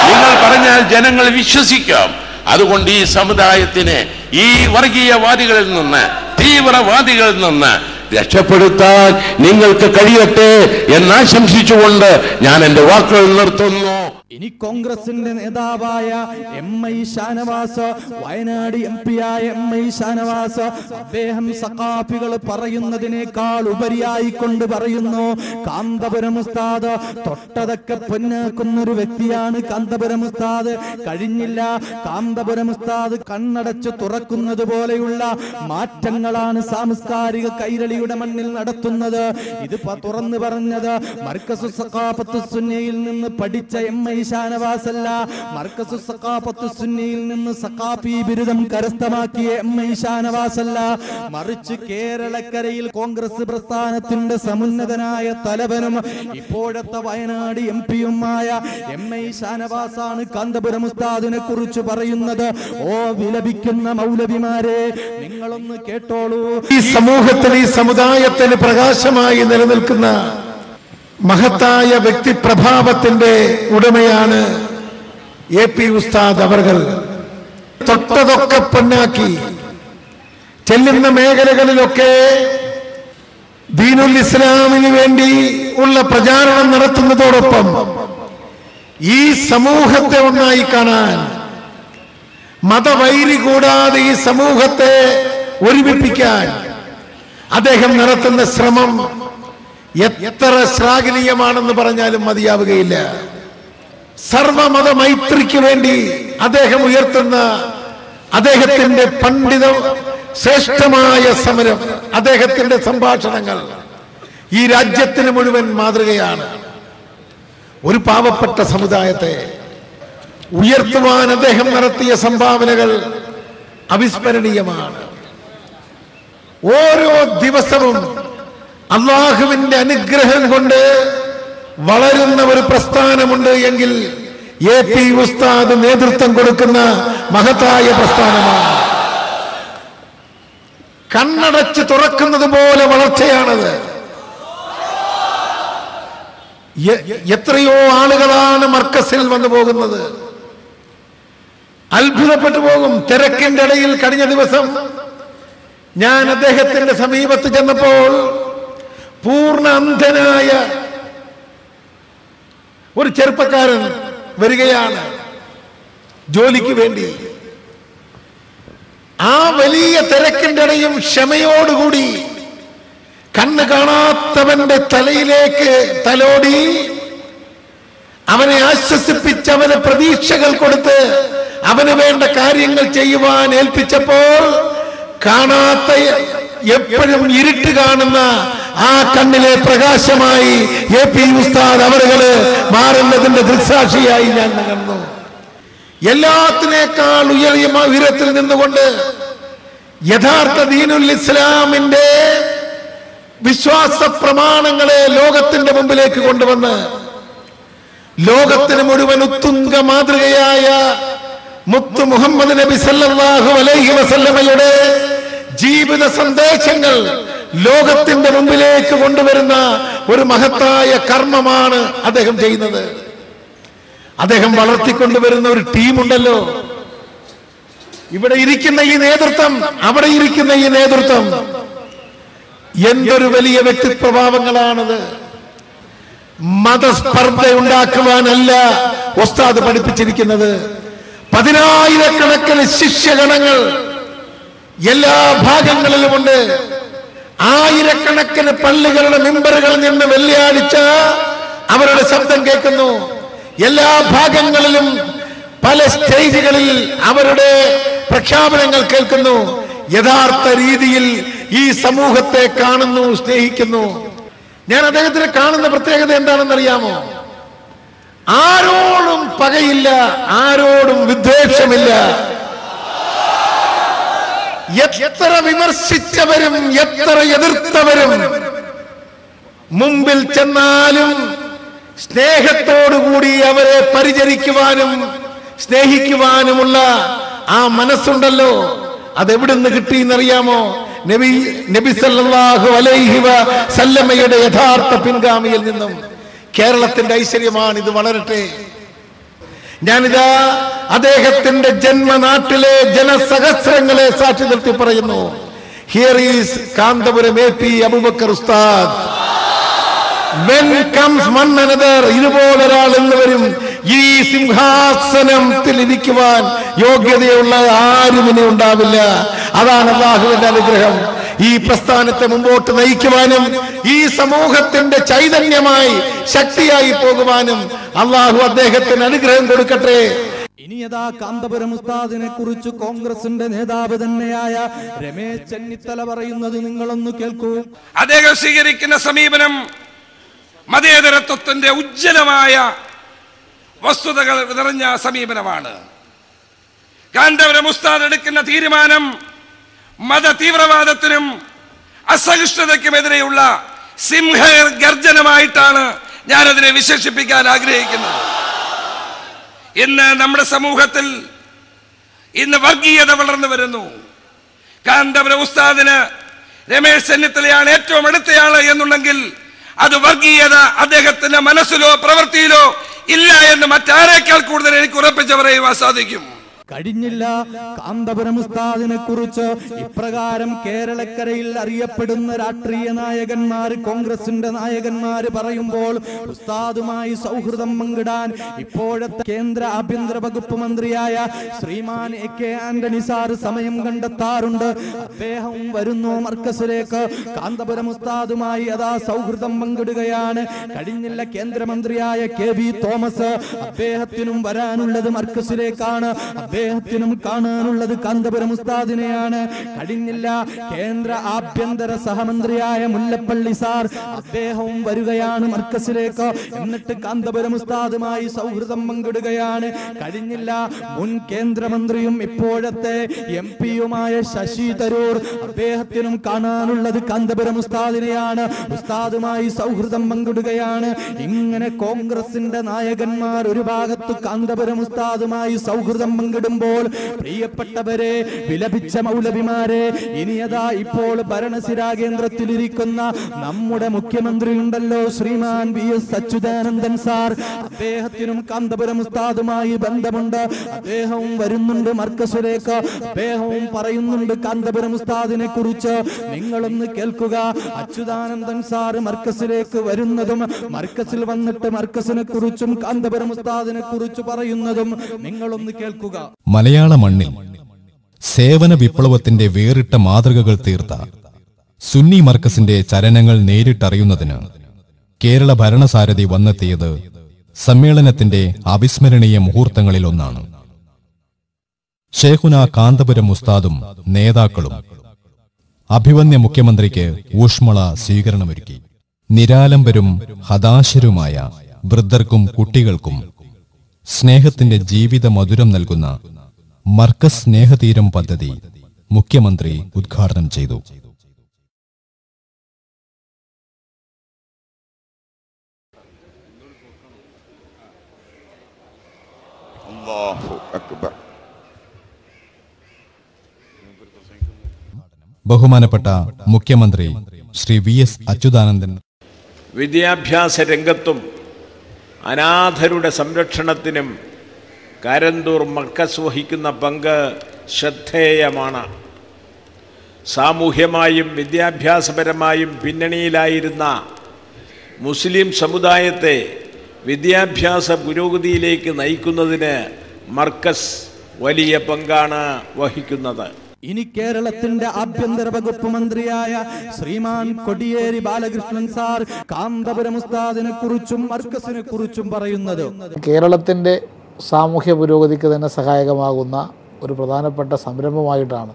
നിങ്ങൾ പറഞ്ഞാൽ ജനങ്ങൾ വിശ്വസിക്കും. അതുകൊണ്ട് ഈ സമുദായത്തിനെ ഈ വർഗീയവാദികളിൽ നിന്ന്, തീവ്രവാദികളിൽ നിന്ന് രക്ഷപ്പെടുത്താൻ നിങ്ങൾക്ക് കഴിയട്ടെ എന്നാശംസിച്ചുകൊണ്ട് ഞാൻ എൻ്റെ വാക്കുകൾ നിർത്തുന്നു. ഇനി കോൺഗ്രസിന്റെ നേതാവായ MI ഷാനവാസ്, വയനാട് MP ആയ MI ഷാനവാസ്, അദ്ദേഹം സഖാഫികൾ പറയുന്നതിനേക്കാൾ ഉപരിയായി കൊണ്ട് പറയുന്നു, കാന്തപുരം ഉസ്താദ് തൊട്ടതൊക്കെ പൊന്നാക്കുന്നൊരു വ്യക്തിയാണ്. കാന്തപുരം ഉസ്താദ് കഴിഞ്ഞില്ല, കാന്തപുരം ഉസ്താദ് കണ്ണടച്ച് തുറക്കുന്നത് പോലെയുള്ള മാറ്റങ്ങളാണ് സാംസ്കാരിക കൈരളിയുടെ മണ്ണിൽ നടത്തുന്നത്. ഇത് തുറന്നു പറഞ്ഞത് മർക്കസു സഖാഫത്ത് സുന്നയിൽ നിന്ന് പഠിച്ച MI ഷാനവാസല്ല, മർക്കസു സഖാഫത്ത് സുന്നിയിൽ നിന്ന് സഖാഫി ബിരുദം കരസ്ഥമാക്കിയ MI ഷാനവാസല്ല, മറിച്ച് കേരളക്കരയിൽ കോൺഗ്രസ് പ്രസ്ഥാനത്തിന്റെ സമുന്നതനായ തലവനും ഇപ്പോഴത്തെ വയനാട് MP-യുമായ MI ഷാനവാസാണ് കാന്തപുരം ഉസ്താദിനെ കുറിച്ച് പറയുന്നത്. ഓ വിലപിക്കുന്ന മൗലവിമാരെ, നിങ്ങളൊന്ന് കേട്ടോളൂ. ഈ സമൂഹത്തിന്, ഈ സമുദായത്തിന് പ്രകാശമായി നിലനിൽക്കുന്ന മഹത്തായ വ്യക്തിപ്രഭാവത്തിന്റെ ഉടമയാണ് AP ഉസ്താദ് അവർകൾ. തൊട്ടതൊക്കെ പൊന്നാക്കി ചെല്ലുന്ന മേഖലകളിലൊക്കെ ദീനുൽ ഇസ്ലാമിന് വേണ്ടി ഉള്ള പ്രചാരണം നടത്തുന്നതോടൊപ്പം ഈ സമൂഹത്തെ ഒന്നായി കാണാൻ, മതവൈരി കൂടാതെ ഈ സമൂഹത്തെ ഒരുമിപ്പിക്കാൻ അദ്ദേഹം നടത്തുന്ന ശ്രമം എത്ര ശ്ലാഘനീയമാണെന്ന് പറഞ്ഞാലും മതിയാവുകയില്ല. സർവമത മൈത്രിക്ക് വേണ്ടി അദ്ദേഹം ഉയർത്തുന്ന അദ്ദേഹത്തിന്റെ പണ്ഡിത ശ്രേഷ്ഠമായ സമരം, അദ്ദേഹത്തിന്റെ സംഭാഷണങ്ങൾ ഈ രാജ്യത്തിന് മുഴുവൻ മാതൃകയാണ്. ഒരു പാവപ്പെട്ട സമുദായത്തെ ഉയർത്തുവാൻ അദ്ദേഹം നടത്തിയ സംഭാവനകൾ അവിസ്മരണീയമാണ്. ഓരോ ദിവസവും അള്ളാഹുവിന്റെ അനുഗ്രഹം കൊണ്ട് വളരുന്ന ഒരു പ്രസ്ഥാനമുണ്ട് എങ്കിൽ AP ഉസ്താദ് നേതൃത്വം കൊടുക്കുന്ന മഹത്തായ പ്രസ്ഥാനമാണ്. കണ്ണടച്ച് തുറക്കുന്നത് പോലെ വളർച്ചയാണത്. എത്രയോ ആളുകളാണ് മർക്കസിൽ വന്നു പോകുന്നത്. അത്ഭുതപ്പെട്ടു പോകും. തിരക്കിന്റെ ഇടയിൽ കഴിഞ്ഞ ദിവസം ഞാൻ അദ്ദേഹത്തിന്റെ സമീപത്ത് ചെന്നപ്പോൾ പൂർണ്ണ അന്ധനായ ഒരു ചെറുപ്പക്കാരൻ വരികയാണ് ജോലിക്ക് വേണ്ടി. ആ വലിയ തിരക്കിന്റെ ഇടയും ക്ഷമയോടുകൂടി കണ്ണ് കാണാത്തവന്റെ തലയിലേക്ക് തലോടി അവനെ ആശ്വസിപ്പിച്ച് അവന് പ്രതീക്ഷകൾ കൊടുത്ത് അവന് വേണ്ട കാര്യങ്ങൾ ചെയ്യുവാൻ ഏൽപ്പിച്ചപ്പോൾ കാണാത്ത എപ്പോഴും ഇരുട്ട് കാണുന്ന ആ കണ്ണിലെ പ്രകാശമായി AP ഉസ്താദ് അവറുകള് മാറുന്നതിന്റെ ദൃക്സാക്ഷിയായി ഞാൻ കണ്ടു. എല്ലാത്തിനേക്കാൾ ഉയരത്തിൽ നിന്നുകൊണ്ട് യഥാർത്ഥ ദീനുൽ ഇസ്ലാമിന്റെ വിശ്വാസ പ്രമാണങ്ങളെ ലോകത്തിന്റെ മുമ്പിലേക്ക് കൊണ്ടുവന്ന് ലോകത്തിന് മുഴുവൻ ഉത്തുംഗ മാതൃകയായ മുത്തു മുഹമ്മദ് നബി സല്ലല്ലാഹു അലൈഹി വസല്ലമയുടെ ജീവിത സന്ദേശങ്ങൾ ലോകത്തിന്റെ മുമ്പിലേക്ക് കൊണ്ടുവരുന്ന ഒരു മഹത്തായ കർമ്മമാണ് അദ്ദേഹം ചെയ്യുന്നത്. അദ്ദേഹം വളർത്തിക്കൊണ്ടുവരുന്ന ഒരു ടീമുണ്ടല്ലോ, ഇവിടെ ഇരിക്കുന്ന ഈ നേതൃത്വം, അവിടെ ഇരിക്കുന്ന ഈ നേതൃത്വം, എന്തൊരു വലിയ വ്യക്തിപ്രഭാവങ്ങളാണത്. മതസ്പർദ്ധ ഉണ്ടാക്കുവാനല്ല ഉസ്താദ് പഠിപ്പിച്ചിരിക്കുന്നത്. 10,000-കണക്കിന് ശിഷ്യഗണങ്ങൾ എല്ലാ ഭാഗങ്ങളിലുമുണ്ട്. 1000-കണക്കിന് പള്ളികളുടെ മെമ്പറുകളിൽ നിന്ന് വെള്ളിയാഴ്ച അവരുടെ ശബ്ദം കേൾക്കുന്നു. എല്ലാ ഭാഗങ്ങളിലും പല സ്റ്റേജുകളിൽ അവരുടെ പ്രഖ്യാപനങ്ങൾ കേൾക്കുന്നു. യഥാർത്ഥ രീതിയിൽ ഈ സമൂഹത്തെ കാണുന്നു, സ്നേഹിക്കുന്നു. ഞാൻ അദ്ദേഹത്തിന് കാണുന്ന പ്രത്യേകത എന്താണെന്നറിയാമോ? ആരോടും പകയില്ല, ആരോടും വിദ്വേഷമില്ല. എത്ര വിമർശിച്ചവരും എത്ര എതിർത്തവരും മുമ്പിൽ ചെന്നാലും സ്നേഹത്തോടുകൂടി അവരെ പരിചരിക്കുവാനും സ്നേഹിക്കുവാനുമുള്ള ആ മനസ്സുണ്ടല്ലോ, അതെവിടുന്ന് കിട്ടിയെന്നറിയാമോ? നബി സല്ലല്ലാഹു അലൈഹി വസല്ലമയുടെ യഥാർത്ഥ പിൻഗാമിയിൽ നിന്നും. കേരളത്തിന്റെ ഐശ്വര്യമാണ്, ഇത് വളരട്ടെ. ഞാനിതാ അദ്ദേഹത്തിന്റെ ജന്മനാട്ടിലെ ജനസഹസ്രങ്ങളെ സാക്ഷി നിർത്തി പറയുന്നു. Here is Kanthapuram AP Aboobacker Usthad. When comes one another, ഇതുപോലൊരാൾ എന്ന് വരും. ഈ സിംഹാസനത്തിൽ ഇരിക്കുവാൻ യോഗ്യതയുള്ള ആരും ഇനി ഉണ്ടാവില്ല. അതാണ് അല്ലാഹുവിന്റെ അനുഗ്രഹം. ഈ പ്രസ്ഥാനത്തെ മുമ്പോട്ട് നയിക്കുവാനും ഈ സമൂഹത്തിന്റെ ചൈതന്യമായി ശക്തിയായി പോകുവാനും അല്ലാഹു അദ്ദേഹത്തിന് അനുഗ്രഹം കൊടുക്കട്ടെ. ഇനിയതാ കാന്തപുരം ഉസ്താദിനെ കുറിച്ച് കോൺഗ്രസിന്റെ നേതാവ് തന്നെയായ രമേശ് ചെന്നിത്തല പറയുന്നത് നിങ്ങളൊന്ന് കേൾക്കൂ. അദ്ദേഹം സ്വീകരിക്കുന്ന സമീപനം മതേതരത്വത്തിന്റെ ഉജ്ജ്വലമായ വസ്തുതകൾ നിറഞ്ഞ സമീപനമാണ്. കാന്തപുരം ഉസ്താദ് എടുക്കുന്ന തീരുമാനം മത തീവ്രവാദത്തിനും അസഹിഷ്ണുതയ്ക്കുമെതിരെയുള്ള സിംഹഗർജനമായിട്ടാണ് ഞാനതിനെ വിശേഷിപ്പിക്കാൻ ആഗ്രഹിക്കുന്നത്. ഇന്ന് നമ്മുടെ സമൂഹത്തിൽ ഇന്ന് വർഗീയത വളർന്നു വരുന്നു. കാന്തപുരം ഉസ്താദിന് രമേശ് ചെന്നിത്തലയാണ് ഏറ്റവും അടുത്തയാള് എന്നുണ്ടെങ്കിൽ അത് വർഗീയത അദ്ദേഹത്തിന്റെ മനസ്സിലോ പ്രവൃത്തിയിലോ ഇല്ല എന്ന് മറ്റാരേക്കാൾ കൂടുതൽ എനിക്ക് ഉറപ്പിച്ചു പറയുവാൻ സാധിക്കും. കഴിഞ്ഞില്ല. കാന്തപുരം ഉസ്താദിനെ കുറിച്ച് ഇപ്രകാരം കേരളക്കരയിൽ അറിയപ്പെടുന്ന രാഷ്ട്രീയ നായകന്മാർ, കോൺഗ്രസിന്റെ നായകന്മാർ പറയുമ്പോൾ ഉസ്താദുമായി സൗഹൃദം പങ്കിടാൻ ഇപ്പോഴത്തെ കേന്ദ്ര ആഭ്യന്തര വകുപ്പ് മന്ത്രിയായ ശ്രീമാൻ AK ആന്റണി സാർ സമയം കണ്ടെത്താറുണ്ട്. അദ്ദേഹം വരുന്നു മർക്കസിലേക്ക്. കാന്തപുരം ഉസ്താദുമായി അതാ സൗഹൃദം പങ്കിടുകയാണ്. കഴിഞ്ഞില്ല കേന്ദ്രമന്ത്രിയായ KB തോമസ്, അദ്ദേഹത്തിനും വരാനുള്ളത് മർക്കസിലേക്കാണ്. അദ്ദേഹത്തിനും കാണാനുള്ളത് കാന്തപുരം ഉസ്താദിനെയാണ്. കഴിഞ്ഞില്ല കേന്ദ്ര ആഭ്യന്തര സഹമന്ത്രിയായ മുല്ലപ്പള്ളി സാർ, അദ്ദേഹവും വരികയാണ് മർക്കസിലേക്ക്. എന്നിട്ട് കാന്തപുരം ഉസ്താദുമായി സൗഹൃദം പങ്കിടുകയാണ്. കഴിഞ്ഞില്ല മുൻ കേന്ദ്രമന്ത്രിയും ഇപ്പോഴത്തെ MP-യുമായ ശശി തരൂർ, അദ്ദേഹത്തിനും കാണാനുള്ളത് കാന്തപുരം ഉസ്താദിനെയാണ്. ഉസ്താദുമായി സൗഹൃദം പങ്കിടുകയാണ്. ഇങ്ങനെ കോൺഗ്രസിന്റെ നായകന്മാർ ഒരു ഭാഗത്ത് കാന്തപുരം ഉസ്താദുമായി സൗഹൃദം പങ്കിടും, വിടുമ്പോൾ പ്രിയപ്പെട്ടവരെ, വിലപിച്ച മൗലവിമാരെ, ഇനിയതാ ഇപ്പോൾ ഭരണസിരാ കേന്ദ്രത്തിലിരിക്കുന്ന നമ്മുടെ മുഖ്യമന്ത്രി ഉണ്ടല്ലോ, ശ്രീമാൻ VS അച്യുതാനന്ദൻ സാർ, അദ്ദേഹത്തിനും കാന്തപുരം ഉസ്താദുമായി ബന്ധമുണ്ട്. അദ്ദേഹവും വരുന്നുണ്ട് മർക്കസിലേക്ക്. അദ്ദേഹവും പറയുന്നുണ്ട് കാന്തപുരം ഉസ്താദിനെ കുറിച്ച്. നിങ്ങളൊന്ന് കേൾക്കുക. അച്യുതാനന്ദൻ സാർ മർക്കസിലേക്ക് വരുന്നതും മർക്കസിൽ വന്നിട്ട് മർക്കസിനെ കുറിച്ചും കാന്തപുരം ഉസ്താദിനെ കുറിച്ച് പറയുന്നതും നിങ്ങളൊന്ന് കേൾക്കുക. മലയാള മണ്ണിൽ സേവന വിപ്ലവത്തിന്റെ വേറിട്ട മാതൃകകൾ തീർത്ത സുന്നി മർക്കസിന്റെ ചലനങ്ങൾ നേരിട്ടറിയുന്നതിന് കേരള ഭരണസാരഥി വന്നെത്തിയത് സമ്മേളനത്തിന്റെ അവിസ്മരണീയ മുഹൂർത്തങ്ങളിലൊന്നാണ്. ഷേഖുന കാന്തപുരം ഉസ്താദും നേതാക്കളും അഭിവന്യ മുഖ്യമന്ത്രിക്ക് ഊഷ്മള സ്വീകരണമൊരുക്കി. നിരാലംബരും ഹതാശരുമായ വൃദ്ധർക്കും കുട്ടികൾക്കും സ്നേഹത്തിന്റെ ജീവിത മധുരം നൽകുന്ന മർക്കസ് സ്നേഹതീരം പദ്ധതി മുഖ്യമന്ത്രി ഉദ്ഘാടനം ചെയ്തു. ബഹുമാനപ്പെട്ട മുഖ്യമന്ത്രി ശ്രീ VS അച്യുതാനന്ദൻ വിദ്യാഭ്യാസ രംഗത്തും അനാഥരുടെ സംരക്ഷണത്തിനും കാരന്തൂർ മർക്കസ് വഹിക്കുന്ന പങ്ക് ശ്രദ്ധേയമാണ്. സാമൂഹ്യമായും വിദ്യാഭ്യാസപരമായും പിന്നണിയിലായിരുന്ന മുസ്ലിം സമുദായത്തെ വിദ്യാഭ്യാസ പുരോഗതിയിലേക്ക് നയിക്കുന്നതിന് മർക്കസ് വലിയ പങ്കാണ് വഹിക്കുന്നത്. ഇനി കേരളത്തിന്റെ ആഭ്യന്തര വകുപ്പ് മന്ത്രിയായ ശ്രീമാൻ കൊടിയേരി ബാലകൃഷ്ണൻ സാർ കാന്തപുരം ഉസ്താദിനെ കുറിച്ചും മർക്കസിനെ കുറിച്ചും പറയുന്നത്. കേരളത്തിന്റെ സാമൂഹ്യ പുരോഗതിക്ക് തന്നെ സഹായകമാകുന്ന ഒരു പ്രധാനപ്പെട്ട സംരംഭമായിട്ടാണ്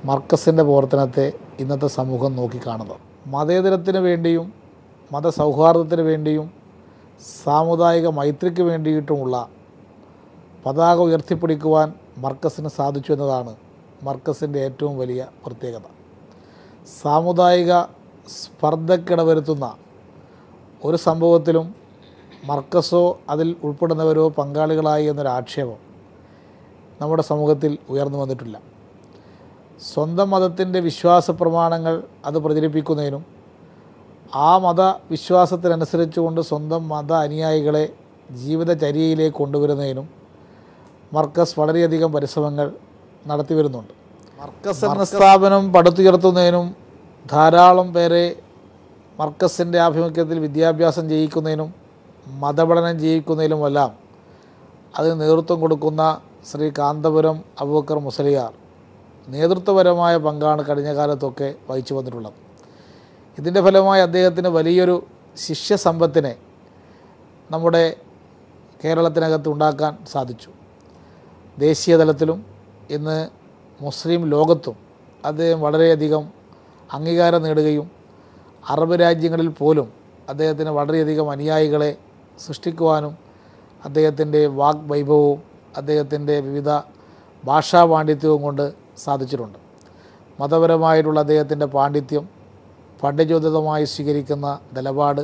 മർക്കസിൻ്റെ പ്രവർത്തനത്തെ ഇന്നത്തെ സമൂഹം നോക്കിക്കാണുന്നത്. മതേതരത്തിന് വേണ്ടിയും മതസൗഹാർദ്ദത്തിന് വേണ്ടിയും സാമുദായിക മൈത്രിക്ക് വേണ്ടിയിട്ടുമുള്ള പതാക ഉയർത്തിപ്പിടിക്കുവാൻ മർക്കസിന് സാധിച്ചു എന്നതാണ് മർക്കസിൻ്റെ ഏറ്റവും വലിയ പ്രത്യേകത. സാമുദായിക സ്പർദ്ധക്കിടവരുത്തുന്ന ഒരു സംഭവത്തിലും മർക്കസോ അതിൽ ഉൾപ്പെടുന്നവരോ പങ്കാളികളായി എന്നൊരാക്ഷേപം നമ്മുടെ സമൂഹത്തിൽ ഉയർന്നു വന്നിട്ടില്ല. സ്വന്തം മതത്തിൻ്റെ വിശ്വാസ പ്രമാണങ്ങൾ അത് പ്രചരിപ്പിക്കുന്നതിനും ആ മതവിശ്വാസത്തിനനുസരിച്ചുകൊണ്ട് സ്വന്തം മത അനുയായികളെ ജീവിതചര്യയിലേക്ക് കൊണ്ടുവരുന്നതിനും മർക്കസ് വളരെയധികം പരിശ്രമങ്ങൾ നടത്തി വരുന്നുണ്ട്. മർക്കസ് എന്ന സ്ഥാപനം പടുത്തുയർത്തുന്നതിനും ധാരാളം പേരെ മർക്കസിൻ്റെ ആഭിമുഖ്യത്തിൽ വിദ്യാഭ്യാസം ചെയ്യിക്കുന്നതിനും മതപഠനം ചെയ്യിക്കുന്നതിലുമെല്ലാം അതിന് നേതൃത്വം കൊടുക്കുന്ന ശ്രീ കാന്തപുരം അബൂബക്കർ മുസ്ലിയാർ നേതൃത്വപരമായ പങ്കാണ് കഴിഞ്ഞ കാലത്തൊക്കെ വഹിച്ചു വന്നിട്ടുള്ളത്. ഇതിൻ്റെ ഫലമായി അദ്ദേഹത്തിന് വലിയൊരു ശിഷ്യസമ്പത്തിനെ നമ്മുടെ കേരളത്തിനകത്ത് ഉണ്ടാക്കാൻ സാധിച്ചു. ദേശീയ തലത്തിലും ഇന്ന് മുസ്ലിം ലോകത്തും അദ്ദേഹം വളരെയധികം അംഗീകാരം നേടുകയും അറബ് രാജ്യങ്ങളിൽ പോലും അദ്ദേഹത്തിന് വളരെയധികം അനുയായികളെ സൃഷ്ടിക്കുവാനും അദ്ദേഹത്തിൻ്റെ വാഗ് വൈഭവവും അദ്ദേഹത്തിൻ്റെ വിവിധ ഭാഷാ പാണ്ഡിത്യവും കൊണ്ട് സാധിച്ചിട്ടുണ്ട്. മതപരമായിട്ടുള്ള അദ്ദേഹത്തിൻ്റെ പാണ്ഡിത്യം, പണ്ഡിതോചിതമായി സ്വീകരിക്കുന്ന നിലപാട്,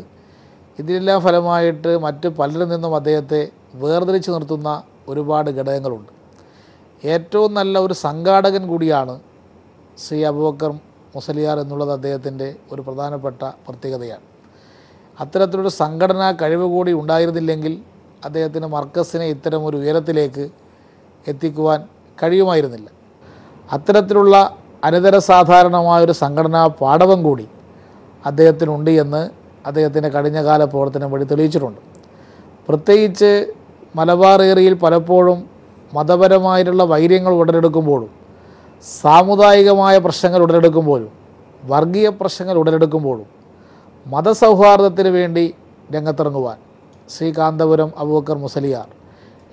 ഇതിനെല്ലാം ഫലമായിട്ട് മറ്റ് പലരിൽ നിന്നും അദ്ദേഹത്തെ വേർതിരിച്ച് നിർത്തുന്ന ഒരുപാട് ഘടകങ്ങളുണ്ട്. ഏറ്റവും നല്ല ഒരു സംഘാടകൻ കൂടിയാണ് ശ്രീ അബൂബക്കർ മുസ്ലിയാർ എന്നുള്ളത് അദ്ദേഹത്തിൻ്റെ ഒരു പ്രധാനപ്പെട്ട പ്രത്യേകതയാണ്. അത്തരത്തിലൊരു സംഘടനാ കഴിവ് കൂടി ഉണ്ടായിരുന്നില്ലെങ്കിൽ അദ്ദേഹത്തിന് മർക്കസിനെ ഇത്തരമൊരു ഉയരത്തിലേക്ക് എത്തിക്കുവാൻ കഴിയുമായിരുന്നില്ല. അത്തരത്തിലുള്ള അനിതര സാധാരണമായൊരു സംഘടനാ പാടവം കൂടി അദ്ദേഹത്തിനുണ്ട് എന്ന് അദ്ദേഹത്തിൻ്റെ കഴിഞ്ഞകാല പ്രവർത്തനം വഴി തെളിയിച്ചിട്ടുണ്ട്. പ്രത്യേകിച്ച് മലബാർ ഏരിയയിൽ പലപ്പോഴും മതപരമായിട്ടുള്ള വൈര്യങ്ങൾ ഉടലെടുക്കുമ്പോഴും സാമുദായികമായ പ്രശ്നങ്ങൾ ഉടലെടുക്കുമ്പോഴും വർഗീയ പ്രശ്നങ്ങൾ ഉടലെടുക്കുമ്പോഴും മതസൗഹാർദ്ദത്തിന് വേണ്ടി രംഗത്തിറങ്ങുവാൻ ശ്രീ കാന്തപുരം അബൂബക്കർ മുസ്ലിയാർ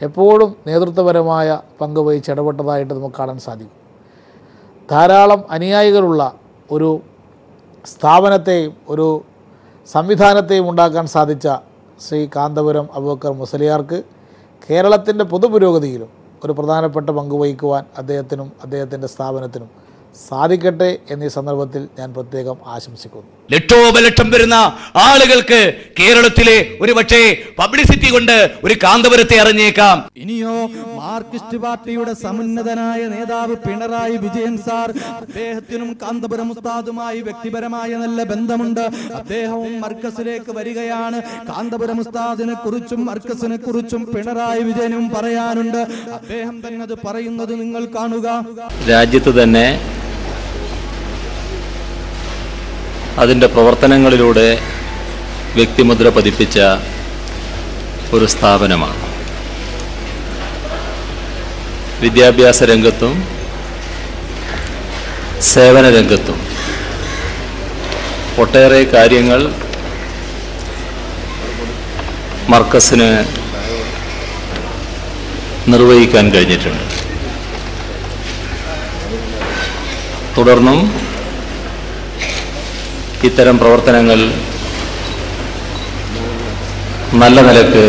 എപ്പോഴും നേതൃത്വപരമായ പങ്ക് വഹിച്ച് ഇടപെട്ടതായിട്ട് നമുക്ക് കാണാൻ സാധിക്കും. ധാരാളം അനുയായികളുള്ള ഒരു സ്ഥാപനത്തെയും ഒരു സംവിധാനത്തെയും ഉണ്ടാക്കാൻ സാധിച്ച ശ്രീ കാന്തപുരം അബൂബക്കർ മുസ്ലിയാർക്ക് കേരളത്തിൻ്റെ പൊതുപുരോഗതിയിലും ഒരു പ്രധാനപ്പെട്ട പങ്ക് വഹിക്കുവാൻ അദ്ദേഹത്തിനും അദ്ദേഹത്തിൻ്റെ സ്ഥാപനത്തിനും സാധിക്കട്ടെ എന്നീ സന്ദർഭത്തിൽ ഞാൻ പ്രത്യേകം ആശംസിക്കുന്നു. ലക്ഷോപലക്ഷം വരുന്ന ആളുകൾക്ക് കേരളത്തിലെ ഒരു പക്ഷേ പബ്ലിസിറ്റി കൊണ്ട് ഒരു കാന്തപുരത്തെ അറിഞ്ഞേക്കാം. ഇനിയോ മാർക്സിസ്റ്റ് പാർട്ടിയുടെ സമുന്നതനായ നേതാവ് പിണറായി വിജയൻ സാർ, അദ്ദേഹത്തിനും കാന്തപുരം ഉസ്താദുമായി വ്യക്തിപരമായ നല്ല ബന്ധമുണ്ട്. അദ്ദേഹവും മർക്കസിലേക്ക് വരികയാണ്. കാന്തപുരം ഉസ്താദിനെ കുറിച്ചും മർക്കസിനെ കുറിച്ചും പിണറായി വിജയനും പറയാനുണ്ട്. അദ്ദേഹം തന്നെ അത് പറയുന്നത് നിങ്ങൾ കാണുക. രാജ്യത്ത് തന്നെ അതിൻ്റെ പ്രവർത്തനങ്ങളിലൂടെ വ്യക്തിമുദ്ര പതിപ്പിച്ച ഒരു സ്ഥാപനമാണ്. വിദ്യാഭ്യാസ രംഗത്തും സേവന രംഗത്തും ഒട്ടേറെ കാര്യങ്ങൾ മർക്കസിന് നിർവഹിക്കാൻ കഴിഞ്ഞിട്ടുണ്ട്. തുടർന്നും ഇത്തരം പ്രവർത്തനങ്ങൾ നല്ല നിലക്ക്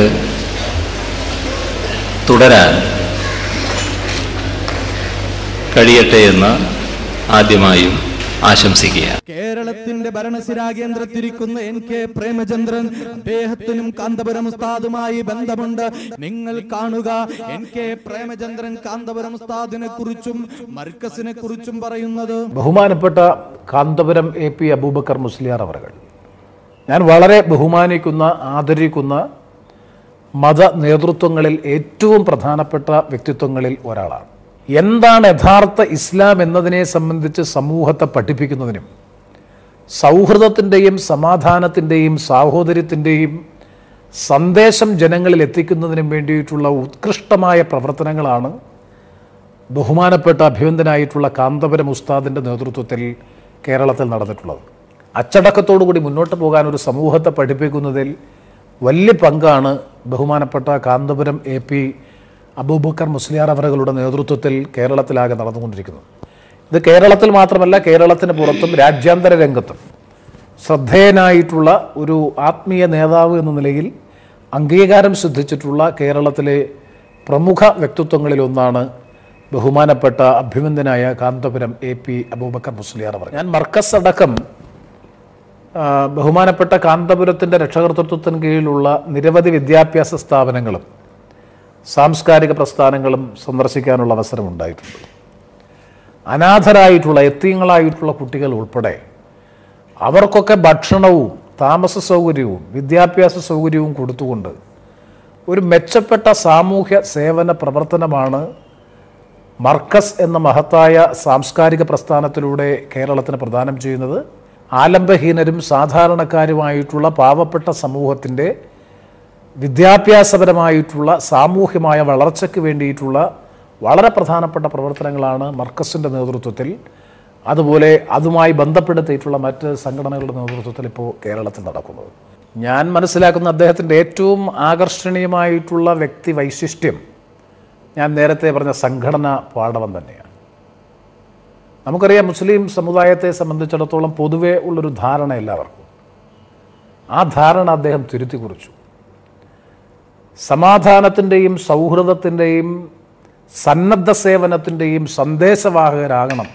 തുടരാൻ കഴിയട്ടെ എന്ന് ആദ്യമായും ആശംസിക്കുകയാണ്. കേരളത്തിന്റെ ഭരണസിരാ കേന്ദ്രത്തിരിക്കുന്ന NK പ്രേമചന്ദ്രൻ, അദ്ദേഹത്തിനും കാന്തപുരം ഉസ്താദുമായി ബന്ധമുണ്ട്. നിങ്ങൾ കാണുക. NK പ്രേമചന്ദ്രൻ കാന്തപുരം ഉസ്താദിനെ കുറിച്ചും മർക്കസിനെ കുറിച്ചും പറയുന്നത്. ബഹുമാനപ്പെട്ട കാന്തപുരം AP അബൂബക്കർ മുസ്ലിയാർ അവர்கள், ഞാൻ വളരെ ബഹുമാനിക്കുന്ന ആദരിക്കുന്ന മത നേതൃത്വങ്ങളിൽ ഏറ്റവും പ്രധാനപ്പെട്ട വ്യക്തിത്വങ്ങളിൽ ഒരാളാണ്. എന്താണ് യഥാർത്ഥ ഇസ്ലാം എന്നതിനെ സംബന്ധിച്ച് സമൂഹത്തെ പഠിപ്പിക്കുന്നതിനും സൗഹൃദത്തിൻ്റെയും സമാധാനത്തിൻ്റെയും സാഹോദര്യത്തിൻ്റെയും സന്ദേശം ജനങ്ങളിൽ എത്തിക്കുന്നതിനും വേണ്ടിയിട്ടുള്ള ഉത്കൃഷ്ടമായ പ്രവർത്തനങ്ങളാണ് ബഹുമാനപ്പെട്ട അഭിവന്ദനായിട്ടുള്ള കാന്തപുരം ഉസ്താദിൻ്റെ നേതൃത്വത്തിൽ കേരളത്തിൽ നടന്നിട്ടുള്ളത്. അച്ചടക്കത്തോടുകൂടി മുന്നോട്ട് പോകാൻ ഒരു സമൂഹത്തെ പഠിപ്പിക്കുന്നതിൽ വലിയ പങ്കാണ് ബഹുമാനപ്പെട്ട കാന്തപുരം AP അബൂബക്കർ മുസ്ലിയാർ അവരുടെ നേതൃത്വത്തിൽ കേരളത്തിലാകെ നടന്നുകൊണ്ടിരിക്കുന്നത്. ഇത് കേരളത്തിൽ മാത്രമല്ല, കേരളത്തിന് പുറത്തും രാജ്യാന്തര രംഗത്തും ശ്രദ്ധേയനായിട്ടുള്ള ഒരു ആത്മീയ നേതാവ് എന്ന നിലയിൽ അംഗീകാരം സിദ്ധിച്ചിട്ടുള്ള കേരളത്തിലെ പ്രമുഖ വ്യക്തിത്വങ്ങളിലൊന്നാണ് ബഹുമാനപ്പെട്ട അഭിവന്ദനായ കാന്തപുരം AP അബൂബക്കർ മുസ്ലിയാർ അവർ. ഞാൻ മർക്കസ് അടക്കം ബഹുമാനപ്പെട്ട കാന്തപുരത്തിൻ്റെ രക്ഷകർത്തൃത്വത്തിന് കീഴിലുള്ള നിരവധി വിദ്യാഭ്യാസ സ്ഥാപനങ്ങളും സാംസ്കാരിക പ്രസ്ഥാനങ്ങളും സന്ദർശിക്കാനുള്ള അവസരം ഉണ്ടായിട്ടുണ്ട്. അനാഥരായിട്ടുള്ള എത്തീങ്ങളായിട്ടുള്ള കുട്ടികൾ ഉൾപ്പെടെ അവർക്കൊക്കെ ഭക്ഷണവും താമസ സൗകര്യവും വിദ്യാഭ്യാസ സൗകര്യവും കൊടുത്തുകൊണ്ട് ഒരു മെച്ചപ്പെട്ട സാമൂഹ്യ സേവന പ്രവർത്തനമാണ് മർക്കസ് എന്ന മഹത്തായ സാംസ്കാരിക പ്രസ്ഥാനത്തിലൂടെ കേരളത്തിന് പ്രദാനം ചെയ്യുന്നത്. ആലംബഹീനരും സാധാരണക്കാരുമായിട്ടുള്ള പാവപ്പെട്ട സമൂഹത്തിൻ്റെ വിദ്യാഭ്യാസപരമായിട്ടുള്ള സാമൂഹ്യമായ വളർച്ചയ്ക്ക് വേണ്ടിയിട്ടുള്ള വളരെ പ്രധാനപ്പെട്ട പ്രവർത്തനങ്ങളാണ് മർക്കസിൻ്റെ നേതൃത്വത്തിൽ, അതുപോലെ അതുമായി ബന്ധപ്പെടുത്തിയിട്ടുള്ള മറ്റ് സംഘടനകളുടെ നേതൃത്വത്തിൽ ഇപ്പോൾ കേരളത്തിൽ നടക്കുന്നത്. ഞാൻ മനസ്സിലാക്കുന്ന അദ്ദേഹത്തിൻ്റെ ഏറ്റവും ആകർഷണീയമായിട്ടുള്ള വ്യക്തി വൈശിഷ്ട്യം ഞാൻ നേരത്തെ പറഞ്ഞ സംഘടനാ പാടവം തന്നെയാണ്. നമുക്കറിയാം, മുസ്ലിം സമുദായത്തെ സംബന്ധിച്ചിടത്തോളം പൊതുവേ ഉള്ളൊരു ധാരണ എല്ലാവർക്കും. ആ ധാരണ അദ്ദേഹം തിരുത്തി കുറിച്ചു. സമാധാനത്തിൻ്റെയും സൗഹൃദത്തിൻ്റെയും സന്നദ്ധ സേവനത്തിൻ്റെയും സന്ദേശവാഹകരാകണം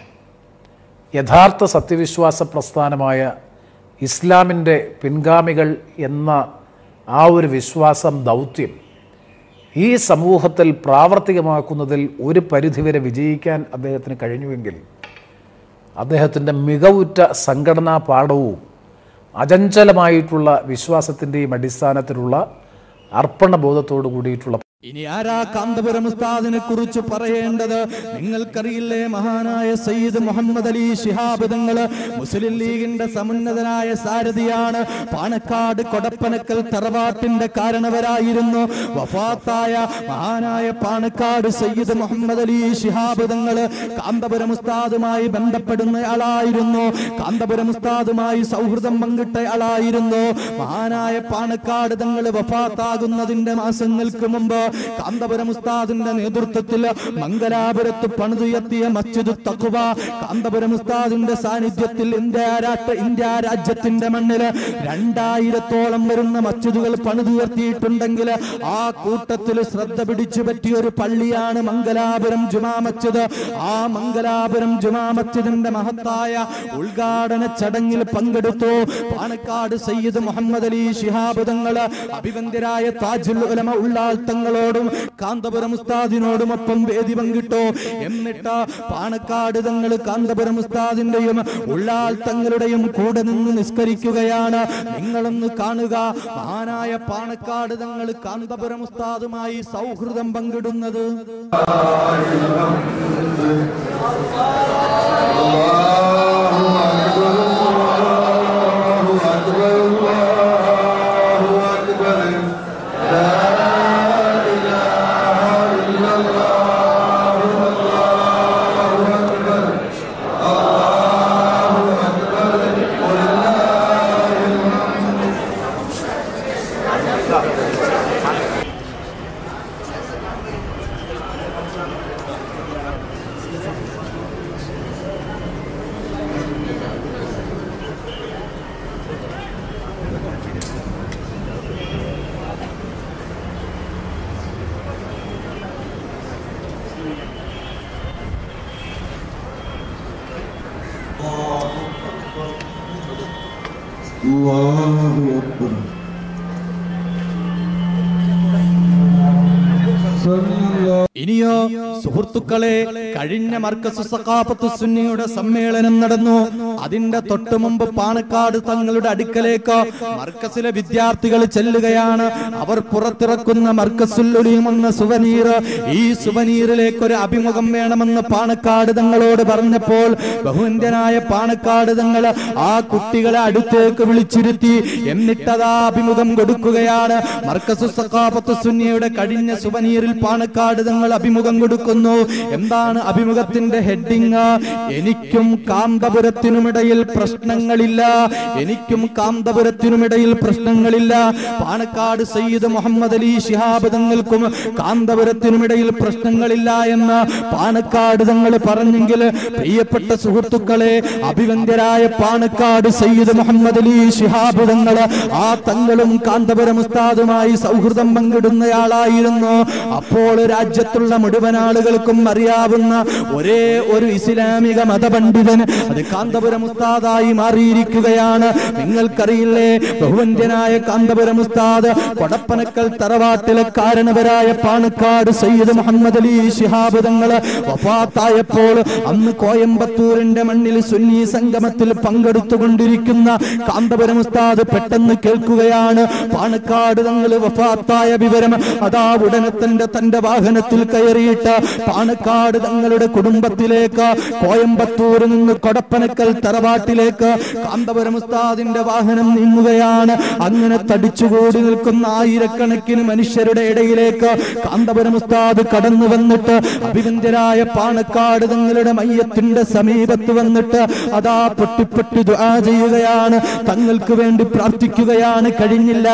യഥാർത്ഥ സത്യവിശ്വാസ പ്രസ്ഥാനമായ ഇസ്ലാമിൻ്റെ പിൻഗാമികൾ എന്ന ആ ഒരു വിശ്വാസം, ദൗത്യം ഈ സമൂഹത്തിൽ പ്രാവർത്തികമാക്കുന്നതിൽ ഒരു പരിധിവരെ വിജയിക്കാൻ അദ്ദേഹത്തിന് കഴിഞ്ഞുവെങ്കിൽ അദ്ദേഹത്തിൻ്റെ മികവുറ്റ സംഘടനാ പാഠവും അചഞ്ചലമായിട്ടുള്ള വിശ്വാസത്തിൻ്റെയും അടിസ്ഥാനത്തിലുള്ള അർപ്പണബോധത്തോടു കൂടിയിട്ടുള്ള. ഇനി ആരാ കാന്തപുരം ഉസ്താദിനെ കുറിച്ച് പറയേണ്ടത്? നിങ്ങൾക്കറിയില്ലേ, മഹാനായ സയ്യിദ് മുഹമ്മദ് അലി ശിഹാബ് തങ്ങൾ മുസ്ലിം ലീഗിന്റെ സമുന്നതനായ സാരഥിയാണ്. പാണക്കാട് കൊടപ്പനക്കൽ തറവാട്ടിന്റെ കാരണവരായിരുന്നു. വഫാത്തായ മഹാനായ പാണക്കാട് സയ്യിദ് മുഹമ്മദ് അലി ശിഹാബ് തങ്ങൾ കാന്തപുരം ഉസ്താദുമായി ബന്ധപ്പെടുന്ന ആളായിരുന്നു. കാന്തപുരം ഉസ്താദുമായി സൗഹൃദം പങ്കിട്ട ആളായിരുന്നു. മഹാനായ പാണക്കാട് തങ്ങൾ വഫാത്താകുന്നതിന്റെ മാസങ്ങൾക്ക് മുമ്പ് കാന്തപുരം ഉസ്താദിന്റെ നേതൃത്വത്തിൽ മംഗലാപുരത്ത് പണിതുയർത്തിയ മസ്ജിദ് തഖ്വ, കാന്തപുരം ഉസ്താദിന്റെ സാന്നിധ്യത്തിൽ ഇന്ത്യ രാജ്യത്തിന്റെ മണ്ണിൽ 2000-ഓളം വരുന്ന മസ്ജിദുകൾ പണിതുയർത്തിയിട്ടുണ്ടെങ്കിൽ ആ കൂട്ടത്തിൽ ശ്രദ്ധ പിടിച്ചു പറ്റിയ ഒരു പള്ളിയാണ് മംഗലാപുരം ജുമാ മസ്ജിദ്. ആ മംഗലാപുരം ജുമാ മസ്ജിദിന്റെ മഹത്തായ ഉദ്ഘാടന ചടങ്ങിൽ പങ്കെടുത്തു പാണക്കാട് സയ്യിദ് മുഹമ്മദ് അലി ശിഹാബ് തങ്ങൾ, അഭിവന്ദ്യരായ താജുൽ ഉലമ ഉള്ളാൾ തങ്ങളോടും കാന്തപുരം ഉസ്താദിനോടുമൊപ്പം വേദി പങ്കിട്ടു. എന്നിട്ട് പാണക്കാട് തങ്ങൾ കാന്തപുരം ഉസ്താദിന്റെയും ഉള്ളാൾ തങ്ങളുടെയും കൂടെ നിന്ന് നിസ്കരിക്കുകയാണ്. നിങ്ങളൊന്ന് കാണുക, മഹാനായ പാണക്കാട് തങ്ങൾ കാന്തപുരം ഉസ്താദുമായി സൗഹൃദം പങ്കിടുന്നത്. ഇനിയോ സുഹൃത്തുക്കളെ, കഴിഞ്ഞ മർക്കസ് സഖാഫത്ത് സുന്നിയുടെ സമ്മേളനം നടന്നു. അതിന്റെ തൊട്ടു മുമ്പ് പാണക്കാട് തങ്ങളുടെ അടുക്കലേക്ക് മർക്കസിലെ വിദ്യാർത്ഥികൾ ചെല്ലുകയാണ്. അവർ പുറത്തിറക്കുന്ന മർക്കസുൽ ഉലൂം എന്ന സുവനീർ, ഈ സുവനീറിലേക്ക് ഒരു അഭിമുഖം വേണമെന്ന് പാണക്കാട് തങ്ങളോട് പറഞ്ഞപ്പോൾ ബഹുവന്ദ്യനായ പാണക്കാട് തങ്ങൾ ആ കുട്ടികളെ അടുത്തേക്ക് വിളിച്ചിരുത്തി. എന്നിട്ടതാ അഭിമുഖം കൊടുക്കുകയാണ്. മർക്കസു സഖാഫത്ത് സുന്നിയുടെ കഴിഞ്ഞ സുവനീറിൽ പാണക്കാട് തങ്ങൾ അഭിമുഖം കൊടുക്കുന്നു. എന്താണ് അഭിമുഖത്തിന്റെ ഹെഡിങ്? എനിക്കും കാന്തപുരത്തിനുമിടയിൽ പ്രശ്നങ്ങളില്ല, എനിക്കും കാന്തപുരത്തിനുമിടയിൽ പ്രശ്നങ്ങളില്ല. പാണക്കാട് സയ്യിദ് മുഹമ്മദ് അലി ശിഹാബ് തങ്ങൾക്കും കാന്തപുരത്തിനുമിടയിൽ പ്രശ്നങ്ങളില്ല എന്ന് പാണക്കാട് തങ്ങൾ പറഞ്ഞെങ്കിൽ, പ്രിയപ്പെട്ട സുഹൃത്തുക്കളെ, അഭിവന്ദ്യരായ പാണക്കാട് സയ്യിദ് മുഹമ്മദ് അലി ശിഹാബ് തങ്ങൾ ആ തങ്ങളും കാന്തപുരം ഉസ്താദുമായി സൗഹൃദം പങ്കിടുന്നയാളായിരുന്നു. അപ്പോൾ രാജ്യത്തുള്ള മുഴുവൻ ആളുകൾക്കും അറിയാവുന്ന ഒരേ ഒരു ഇസ്ലാമിക മതപണ്ഡിതൻ അത് കാന്തപുരം ഉസ്താദായി മാറിയിരിക്കുകയാണ്. നിങ്ങൾക്കറിയില്ലേ, ബഹുവന്ദ്യനായ കാന്തപുരം ഉസ്താദ് കൊടപ്പനക്കൽ തറവാട്ടിലെ കാരണവരായ പാണക്കാട് സയ്യിദ് മുഹമ്മദ് അലി ശിഹാബ് തങ്ങൾ വഫാത്തായപ്പോൾ അന്ന് കോയമ്പത്തൂരിന്റെ മണ്ണിൽ സുന്നി സംഗമത്തിൽ പങ്കെടുത്തുകൊണ്ടിരിക്കുന്ന കാന്തപുരം ഉസ്താദ് പെട്ടെന്ന് കേൾക്കുകയാണ് പാണക്കാട് തങ്ങൾ വഫാത്തായ വിവരം. അതാ ഉടനെ തന്റെ വാഹനത്തിൽ കയറിയിട്ട് പാണക്കാട് തങ്ങളുടെ കുടുംബത്തിലേക്ക് കോയമ്പത്തൂരിൽ നിന്ന് കൊടപ്പനക്കൽ തറവാട്ടിലേക്ക് കാന്തപുരം ഉസ്താദിന്റെ വാഹനം നീങ്ങുകയാണ്. അങ്ങനെ തടിച്ചുകൂടി നിൽക്കുന്ന ആയിരക്കണക്കിന് മനുഷ്യരുടെ ഇടയിലേക്ക് കാന്തപുരം ഉസ്താദ് കടന്നു വന്നിട്ട് അഭിവന്ദ്യരായ പാണക്കാട് തങ്ങളുടെ മയ്യത്തിന്റെ സമീപത്ത് വന്നിട്ട് അതാ പൊട്ടിപ്പൊട്ടി ദുആ ചെയ്യുകയാണ്, തങ്ങൾക്ക് വേണ്ടി പ്രാർത്ഥിക്കുകയാണ്. കഴിഞ്ഞില്ല,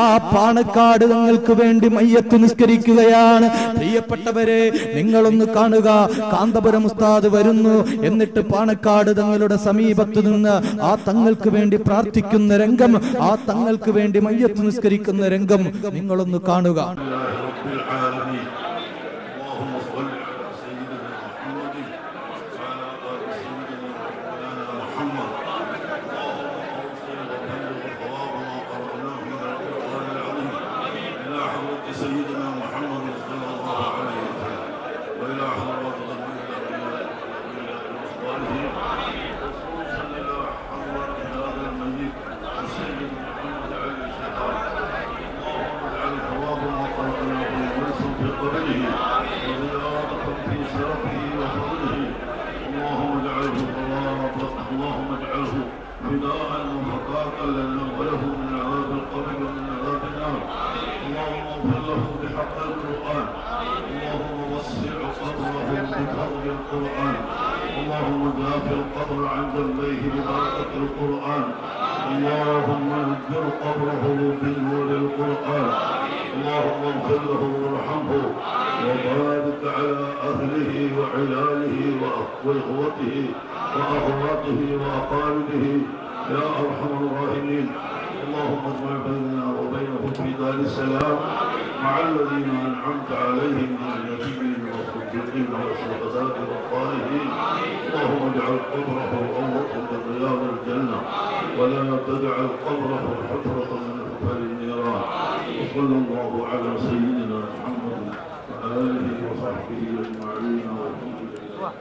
ആ പാണക്കാട് തങ്ങൾക്ക് വേണ്ടി മയ്യത്ത് നിസ്കരിക്കുകയാണ്. പ്രിയപ്പെട്ടവരെ, നിങ്ങളൊന്ന് കാണുക, കാന്തപുരം ഉസ്താദ് വരുന്നു, എന്നിട്ട് പാണക്കാട് തങ്ങളുടെ സമീപത്ത് നിന്ന് ആ തങ്ങൾക്ക് വേണ്ടി പ്രാർത്ഥിക്കുന്ന രംഗം, ആ തങ്ങൾക്ക് വേണ്ടി മയ്യത്ത് നിസ്കരിക്കുന്ന രംഗം നിങ്ങളൊന്ന് കാണുക. اللهم جافر القبر عن ذنبيه ببركة القرآن. اللهم نجر قبره بنور القرآن اللهم اغفر له وارحمه وبارك على أهله وعياله وإخوته وأخواته وأقاربه يا أرحم الراحمين اللهم اجمع بيننا وبينهم في دار السلام مع الذين أنعمت عليهم من النبيين والصديقين والشهداء والصالحين اللهم اجعل قبره روضة من رياض الجنة ولا تجعل قبره حفرة من حفر النيران وصلى الله على سيدنا محمد وآله وصحبه أجمعين والحمد لله.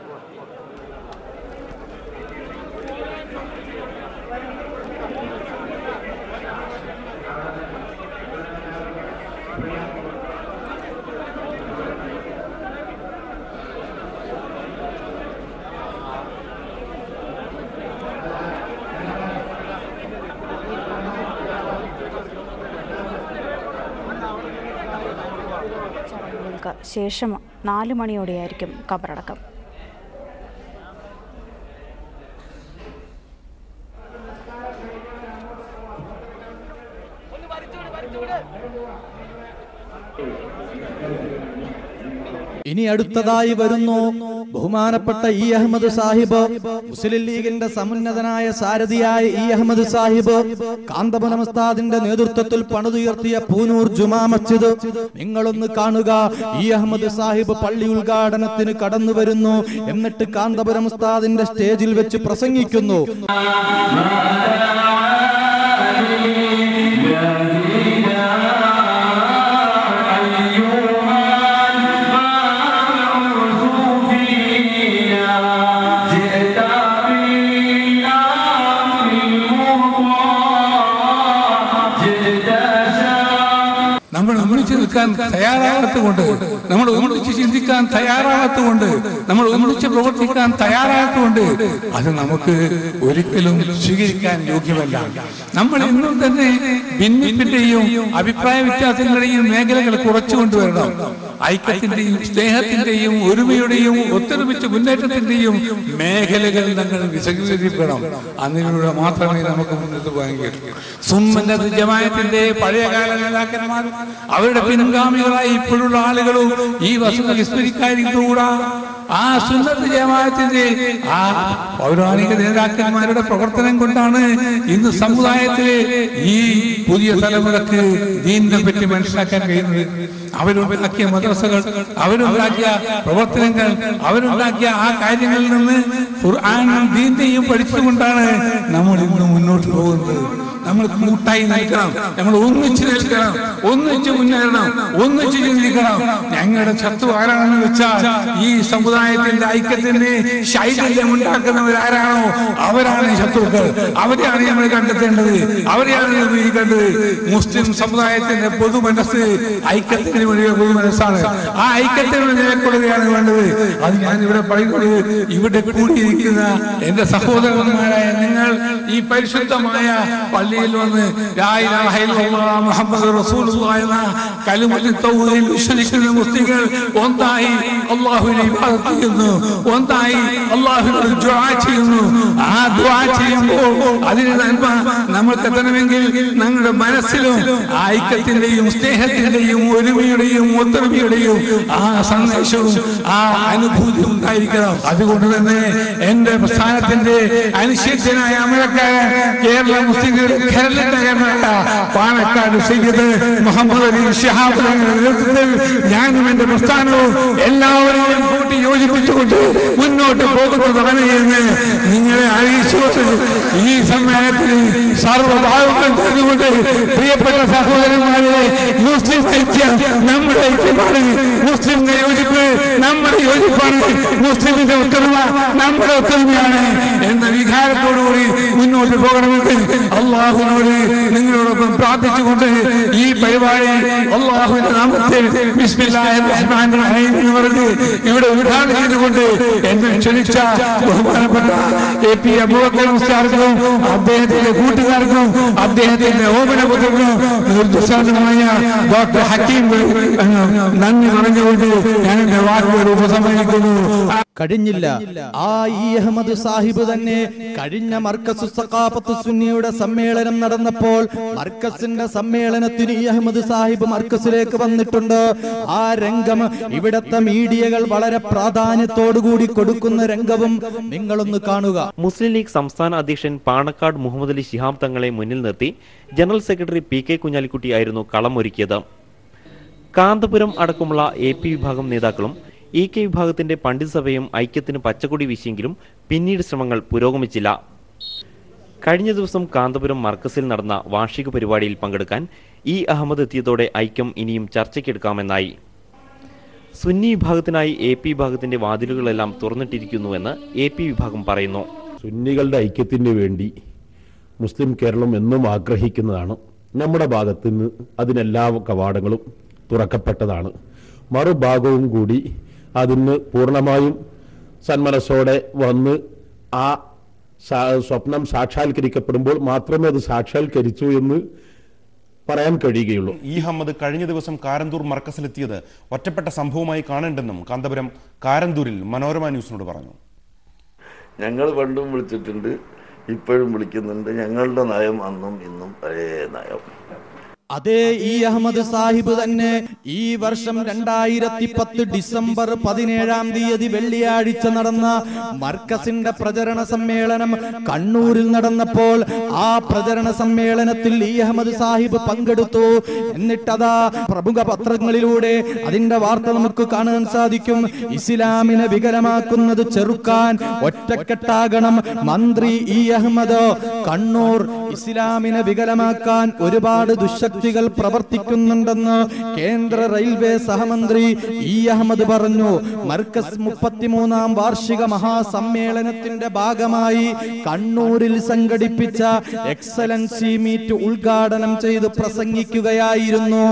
ശേഷം 4 മണിയോടെയായിരിക്കും ഖബറടക്കം. ഇനി അടുത്തതായി വരുന്നു ബഹുമാനപ്പെട്ട ഇ അഹമ്മദ് സാഹിബ്. മുസ്ലിം ലീഗിന്റെ സമുന്നതനായ സാരഥിയായ ഇ അഹമ്മദ് സാഹിബ് കാന്തപുരം ഉസ്താദിന്റെ നേതൃത്വത്തിൽ പണിതുയർത്തിയ പൂനൂർ ജുമാ മസ്ജിദ് നിങ്ങളൊന്ന് കാണുക. ഇ അഹമ്മദ് സാഹിബ് പള്ളി ഉദ്ഘാടനത്തിന് കടന്നു വരുന്നു. എന്നിട്ട് കാന്തപുരം ഉസ്താദിന്റെ സ്റ്റേജിൽ വെച്ച് പ്രസംഗിക്കുന്നു. നമ്മൾ ഒന്നിച്ചു നിൽക്കാൻ തയ്യാറാകാത്തതുകൊണ്ട്, നമ്മൾ ഒന്നിച്ച് ചിന്തിക്കാൻ തയ്യാറാകാത്തതുകൊണ്ട്, നമ്മൾ ഒന്നിച്ച് പ്രവർത്തിക്കാൻ തയ്യാറാകാത്തതുകൊണ്ട് അത് നമുക്ക് ഒരിക്കലും സ്വീകരിക്കാൻ യോഗ്യമല്ല. നമ്മൾ ഇന്നും തന്നെ ഭിന്നിപ്പിന്റെയും അഭിപ്രായ വ്യത്യാസങ്ങളുടെയും മേഖലകൾ കുറച്ചു കൊണ്ടുവരണം. ഐക്യത്തിന്റെയും സ്നേഹത്തിന്റെയും ഒരുമയുടെയും ഒത്തൊരുമിച്ച് മുന്നേറ്റത്തിന്റെയും മേഖലകൾ നമ്മൾ വിശദീകരിക്കണം. അതിലൂടെ മാത്രമേ നമുക്ക് മുന്നോട്ട് പോകാൻ കഴിയൂ. സുന്നത്ത് ജമാഅത്തിന്റെ പഴയകാല നേതാക്കന്മാരും അവരുടെ പിൻഗാമികളായി ഇപ്പോഴുള്ള ആളുകളും ഈ വസ്തുത വിസ്മരിക്കാതിരിക്കൂടാ. ആ സുന്നത്ത് ജമാഅത്തിന്റെ ആ പൗരാണിക നേതാക്കന്മാരുടെ പ്രവർത്തനം കൊണ്ടാണ് ഇന്ന് സമുദായത്തിലെ ഈ പുതിയ തലമുറക്ക് ദീനിനെ പറ്റി മനസ്സിലാക്കാൻ കഴിയുന്നത്. അവരുണ്ടാക്കിയ മദ്രസകൾ, അവരുണ്ടാക്കിയ പ്രവർത്തനങ്ങൾ, അവരുണ്ടാക്കിയ ആ കാര്യങ്ങളിൽ നിന്ന് ഖുർആനും ദീനിനെയും പഠിച്ചുകൊണ്ടാണ് നമ്മൾ ഇന്ന് മുന്നോട്ട് പോകുന്നത്. നമ്മൾ കൂട്ടായി നിൽക്കണം, നമ്മൾ ഒന്നിച്ച് നിൽക്കണം, ഒന്നിച്ച് മുന്നേറണം, ഒന്നിച്ച് ചിന്തിക്കണം. ഞങ്ങളുടെ ശത്രു ആരാണെന്ന് വെച്ചാൽ ഈ സമുദായത്തിന്റെ ഐക്യത്തിന് ശൈഥല്യം ഉണ്ടാക്കുന്നവരാരാണോ അവരാണ് ശത്രുക്കൾ. അവരെയാണ് നമ്മൾ കണ്ടെത്തേണ്ടത്, അവരെയാണ് നിർവഹിക്കേണ്ടത്. മുസ്ലിം സമുദായത്തിന്റെ പൊതു മനസ്സ് ഐക്യത്തിന് വേണ്ടിയ പൊതു മനസ്സാണ്. ആ ഐക്യത്തിന് നിലകൊള്ളുകയാണ് വേണ്ടത്. അത് ഞാൻ ഇവിടെ പറയുന്നത്, ഇവിടെ കൂടിയിരിക്കുന്ന എന്റെ സഹോദരന്മാരായ നിങ്ങൾ ഈ പരിശുദ്ധമായ പള്ളിയിൽ വന്ന് ലാ ഇലാഹ ഇല്ലല്ലാഹ് മുഹമ്മദ് റസൂലുള്ളാഹി എന്ന കലിമത്തുൽ തൗഹീദ് വിശ്വസിക്കുന്ന മുസ്ലിങ്ങൾ ഒന്നായി അല്ലാഹുവിനെ ഇബാദത്ത് ചെയ്യുന്നു, ഒന്നായി അല്ലാഹുവിനോട് ദുആ ചെയ്യുന്നു. ആ ദുആ ചെയ്യുമ്പോൾ അതിന് നന്മ നമുക്ക് എത്തണമെങ്കിൽ ഞങ്ങളുടെ മനസ്സിലും ഐക്യത്തിന്റെയും സ്നേഹത്തിന്റെയും ഒരുമയുടെയും ഒത്തൊരുമയുടെയും ആ സന്ദേശവും ആ അനുഭൂതി ഉണ്ടായിരിക്കണം. അതുകൊണ്ട് തന്നെ എന്റെ പ്രസ്ഥാനത്തിന്റെ അനിശ്ചിതനായ അമരക്കാരൻ കേരള മുസ്ലിങ്ങളുടെ കേരളക്കാരനായ പാണക്കാട് സയ്യിദ് മുഹമ്മദ് അലി ശിഹാബ് തങ്ങളുടെ നേതൃത്വത്തിൽ ഞാനും എന്റെ പ്രസ്ഥാനവും എല്ലാവരെയും കൂട്ടി യോജിപ്പിച്ചുകൊണ്ട് മുന്നോട്ട് പോകുന്നതാണ് എന്ന് നിങ്ങളെ അറിയിച്ചുകൊണ്ട് ഈ സമ്മേളനത്തിൽ സർവ്വഭാവങ്ങളും തന്നുകൊണ്ട് പ്രിയപ്പെട്ട സഹോദരന്മാരെ, മുസ്ലിം ഐക്യം നമ്മുടെ ഐക്യമാണ്, മുസ്ലിമിന്റെ യോജിപ്പ് നമ്മുടെ യോജിപ്പാണ്, മുസ്ലിമിന്റെ ഒത്തൊരുമ നമ്മുടെ ഒത്തൊരുമയാണ് എന്ന വികാരത്തോടുകൂടി മുന്നോട്ട് പോകണമെന്ന് അള്ളാഹുവിനോട് നിങ്ങളോടൊപ്പം പ്രാർത്ഥിച്ചുകൊണ്ട് ഈ പരിപാടി അള്ളാഹുവിന്റെ നാമത്തിൽ ബിസ്മില്ലാഹിർ റഹ്മാനിർ റഹീം എന്ന് പറഞ്ഞ് ഇവിടെ ഉദ്ഘാടനം ചെയ്തുകൊണ്ട് എന്നെ ക്ഷണിച്ച ബഹുമാനപ്പെട്ട എ.പി. അബൂബക്കർ മുസ്താർക്കും അദ്ദേഹത്തിന്റെ കൂട്ടുകാർക്കും അദ്ദേഹത്തിന്റെ ഓമനപുത്രനും ഊർജ്ജസ്വലമായ ഡോക്ടർ ഹക്കീം നന്ദി പറഞ്ഞുകൊണ്ട് ഞാൻ എന്റെ വാക്കുകൾ ഉപസംഹരിക്കുന്നു. കഴിഞ്ഞില്ല. ആ ഇ അഹമ്മദ് സാഹിബ് തന്നെ കഴിഞ്ഞ മർക്കസ് സഖാഫത്ത് സുന്നിയുടെ സമ്മേളനം നടന്നപ്പോൾ മർക്കസിന്റെ സമ്മേളനത്തിന് ഇ അഹമ്മദ് സാഹിബ് മർക്കസിലേക്ക് വന്നിട്ടുണ്ട്. ആ രംഗം ഇവിടത്തെ മീഡിയകൾ വളരെ പ്രാധാന്യത്തോടുകൂടി കൊടുക്കുന്ന രംഗവും നിങ്ങളൊന്ന് കാണുക. മുസ്ലിം ലീഗ് സംസ്ഥാന അധ്യക്ഷൻ പാണക്കാട് മുഹമ്മദ് അലി ശിഹാബ് തങ്ങളെ മുന്നിൽ നിർത്തി ജനറൽ സെക്രട്ടറി PK കുഞ്ഞാലിക്കുട്ടിയായിരുന്നു കളമൊരുക്കിയത്. കാന്തപുരം അടക്കമുള്ള AP വിഭാഗം നേതാക്കളും EK വിഭാഗത്തിന്റെ പണ്ഡിത് സഭയും ഐക്യത്തിന് പച്ചക്കൊടി വീശിയെങ്കിലും പിന്നീട് ശ്രമങ്ങൾ പുരോഗമിച്ചില്ല. കഴിഞ്ഞ ദിവസം കാന്തപുരം മർക്കസിൽ നടന്ന വാർഷിക പരിപാടിയിൽ പങ്കെടുക്കാൻ ഇ അഹമ്മദ് എത്തിയതോടെ ഐക്യം ഇനിയും ചർച്ചയ്ക്കെടുക്കാമെന്നായി. സുന്നി വിഭാഗത്തിനായി AP വിഭാഗത്തിന്റെ വാതിലുകളെല്ലാം തുറന്നിട്ടിരിക്കുന്നുവെന്ന് AP വിഭാഗം പറയുന്നു. സുന്നികളുടെ ഐക്യത്തിന് വേണ്ടി മുസ്ലിം കേരളം എന്നും ആഗ്രഹിക്കുന്നതാണ്. നമ്മുടെ ഭാഗത്ത് നിന്ന് അതിനെല്ലാ കവാടങ്ങളും തുറക്കപ്പെട്ടതാണ്. മറുഭാഗവും കൂടി അതിന് പൂർണ്ണമായും സന്മനസ്സോടെ വന്ന് ആ സ്വപ്നം സാക്ഷാത്കരിക്കപ്പെടുമ്പോൾ മാത്രമേ അത് സാക്ഷാത്കരിച്ചു എന്ന് പറയാൻ കഴിയുകയുള്ളൂ. ഇ അഹമ്മദ് കഴിഞ്ഞ ദിവസം കാരന്തൂർ മർക്കസിലെത്തിയത് ഒറ്റപ്പെട്ട സംഭവമായി കാണേണ്ടെന്നും കാന്തപുരം കാരന്തൂരിൽ മനോരമ ന്യൂസിനോട് പറഞ്ഞു. ഞങ്ങൾ പണ്ടും വിളിച്ചിട്ടുണ്ട്, ഇപ്പോഴും വിളിക്കുന്നുണ്ട്. ഞങ്ങളുടെ നയം അന്നും ഇന്നും പഴയ നയം. അതേ ഇ അഹമ്മദ് സാഹിബ് തന്നെ ഈ വർഷം 2010 ഡിസംബർ 17 വെള്ളിയാഴ്ച നടന്ന മർക്കസിന്റെ പ്രചരണ സമ്മേളനം കണ്ണൂരിൽ നടന്നപ്പോൾ ആ പ്രചരണ സമ്മേളനത്തിൽ ഇ അഹമ്മദ് സാഹിബ് പങ്കെടുത്തു. എന്നിട്ടതാ പ്രമുഖ പത്രങ്ങളിലൂടെ അതിന്റെ വാർത്ത നമുക്ക് കാണാൻ സാധിക്കും. ഇസ്ലാമിനെ വികലമാക്കുന്നത് ചെറുക്കാൻ ഒറ്റക്കെട്ടാകണം മന്ത്രി ഇ അഹമ്മദ്. കണ്ണൂർ ഇസ്ലാമിനെ വികലമാക്കാൻ ഒരുപാട് ദുശക്തികൾ പ്രവർത്തിക്കുന്നുണ്ടെന്ന് കേന്ദ്ര റെയിൽവേ സഹമന്ത്രി ഇ അഹമ്മദ് പറഞ്ഞു. മർക്കസ് 33ാം വാർഷിക മഹാസമ്മേളനത്തിന്റെ ഭാഗമായി കണ്ണൂരിൽ സംഘടിപ്പിച്ച എക്സലൻസി മീറ്റ് ഉദ്ഘാടനം ചെയ്ത് പ്രസംഗിക്കുകയായിരുന്നു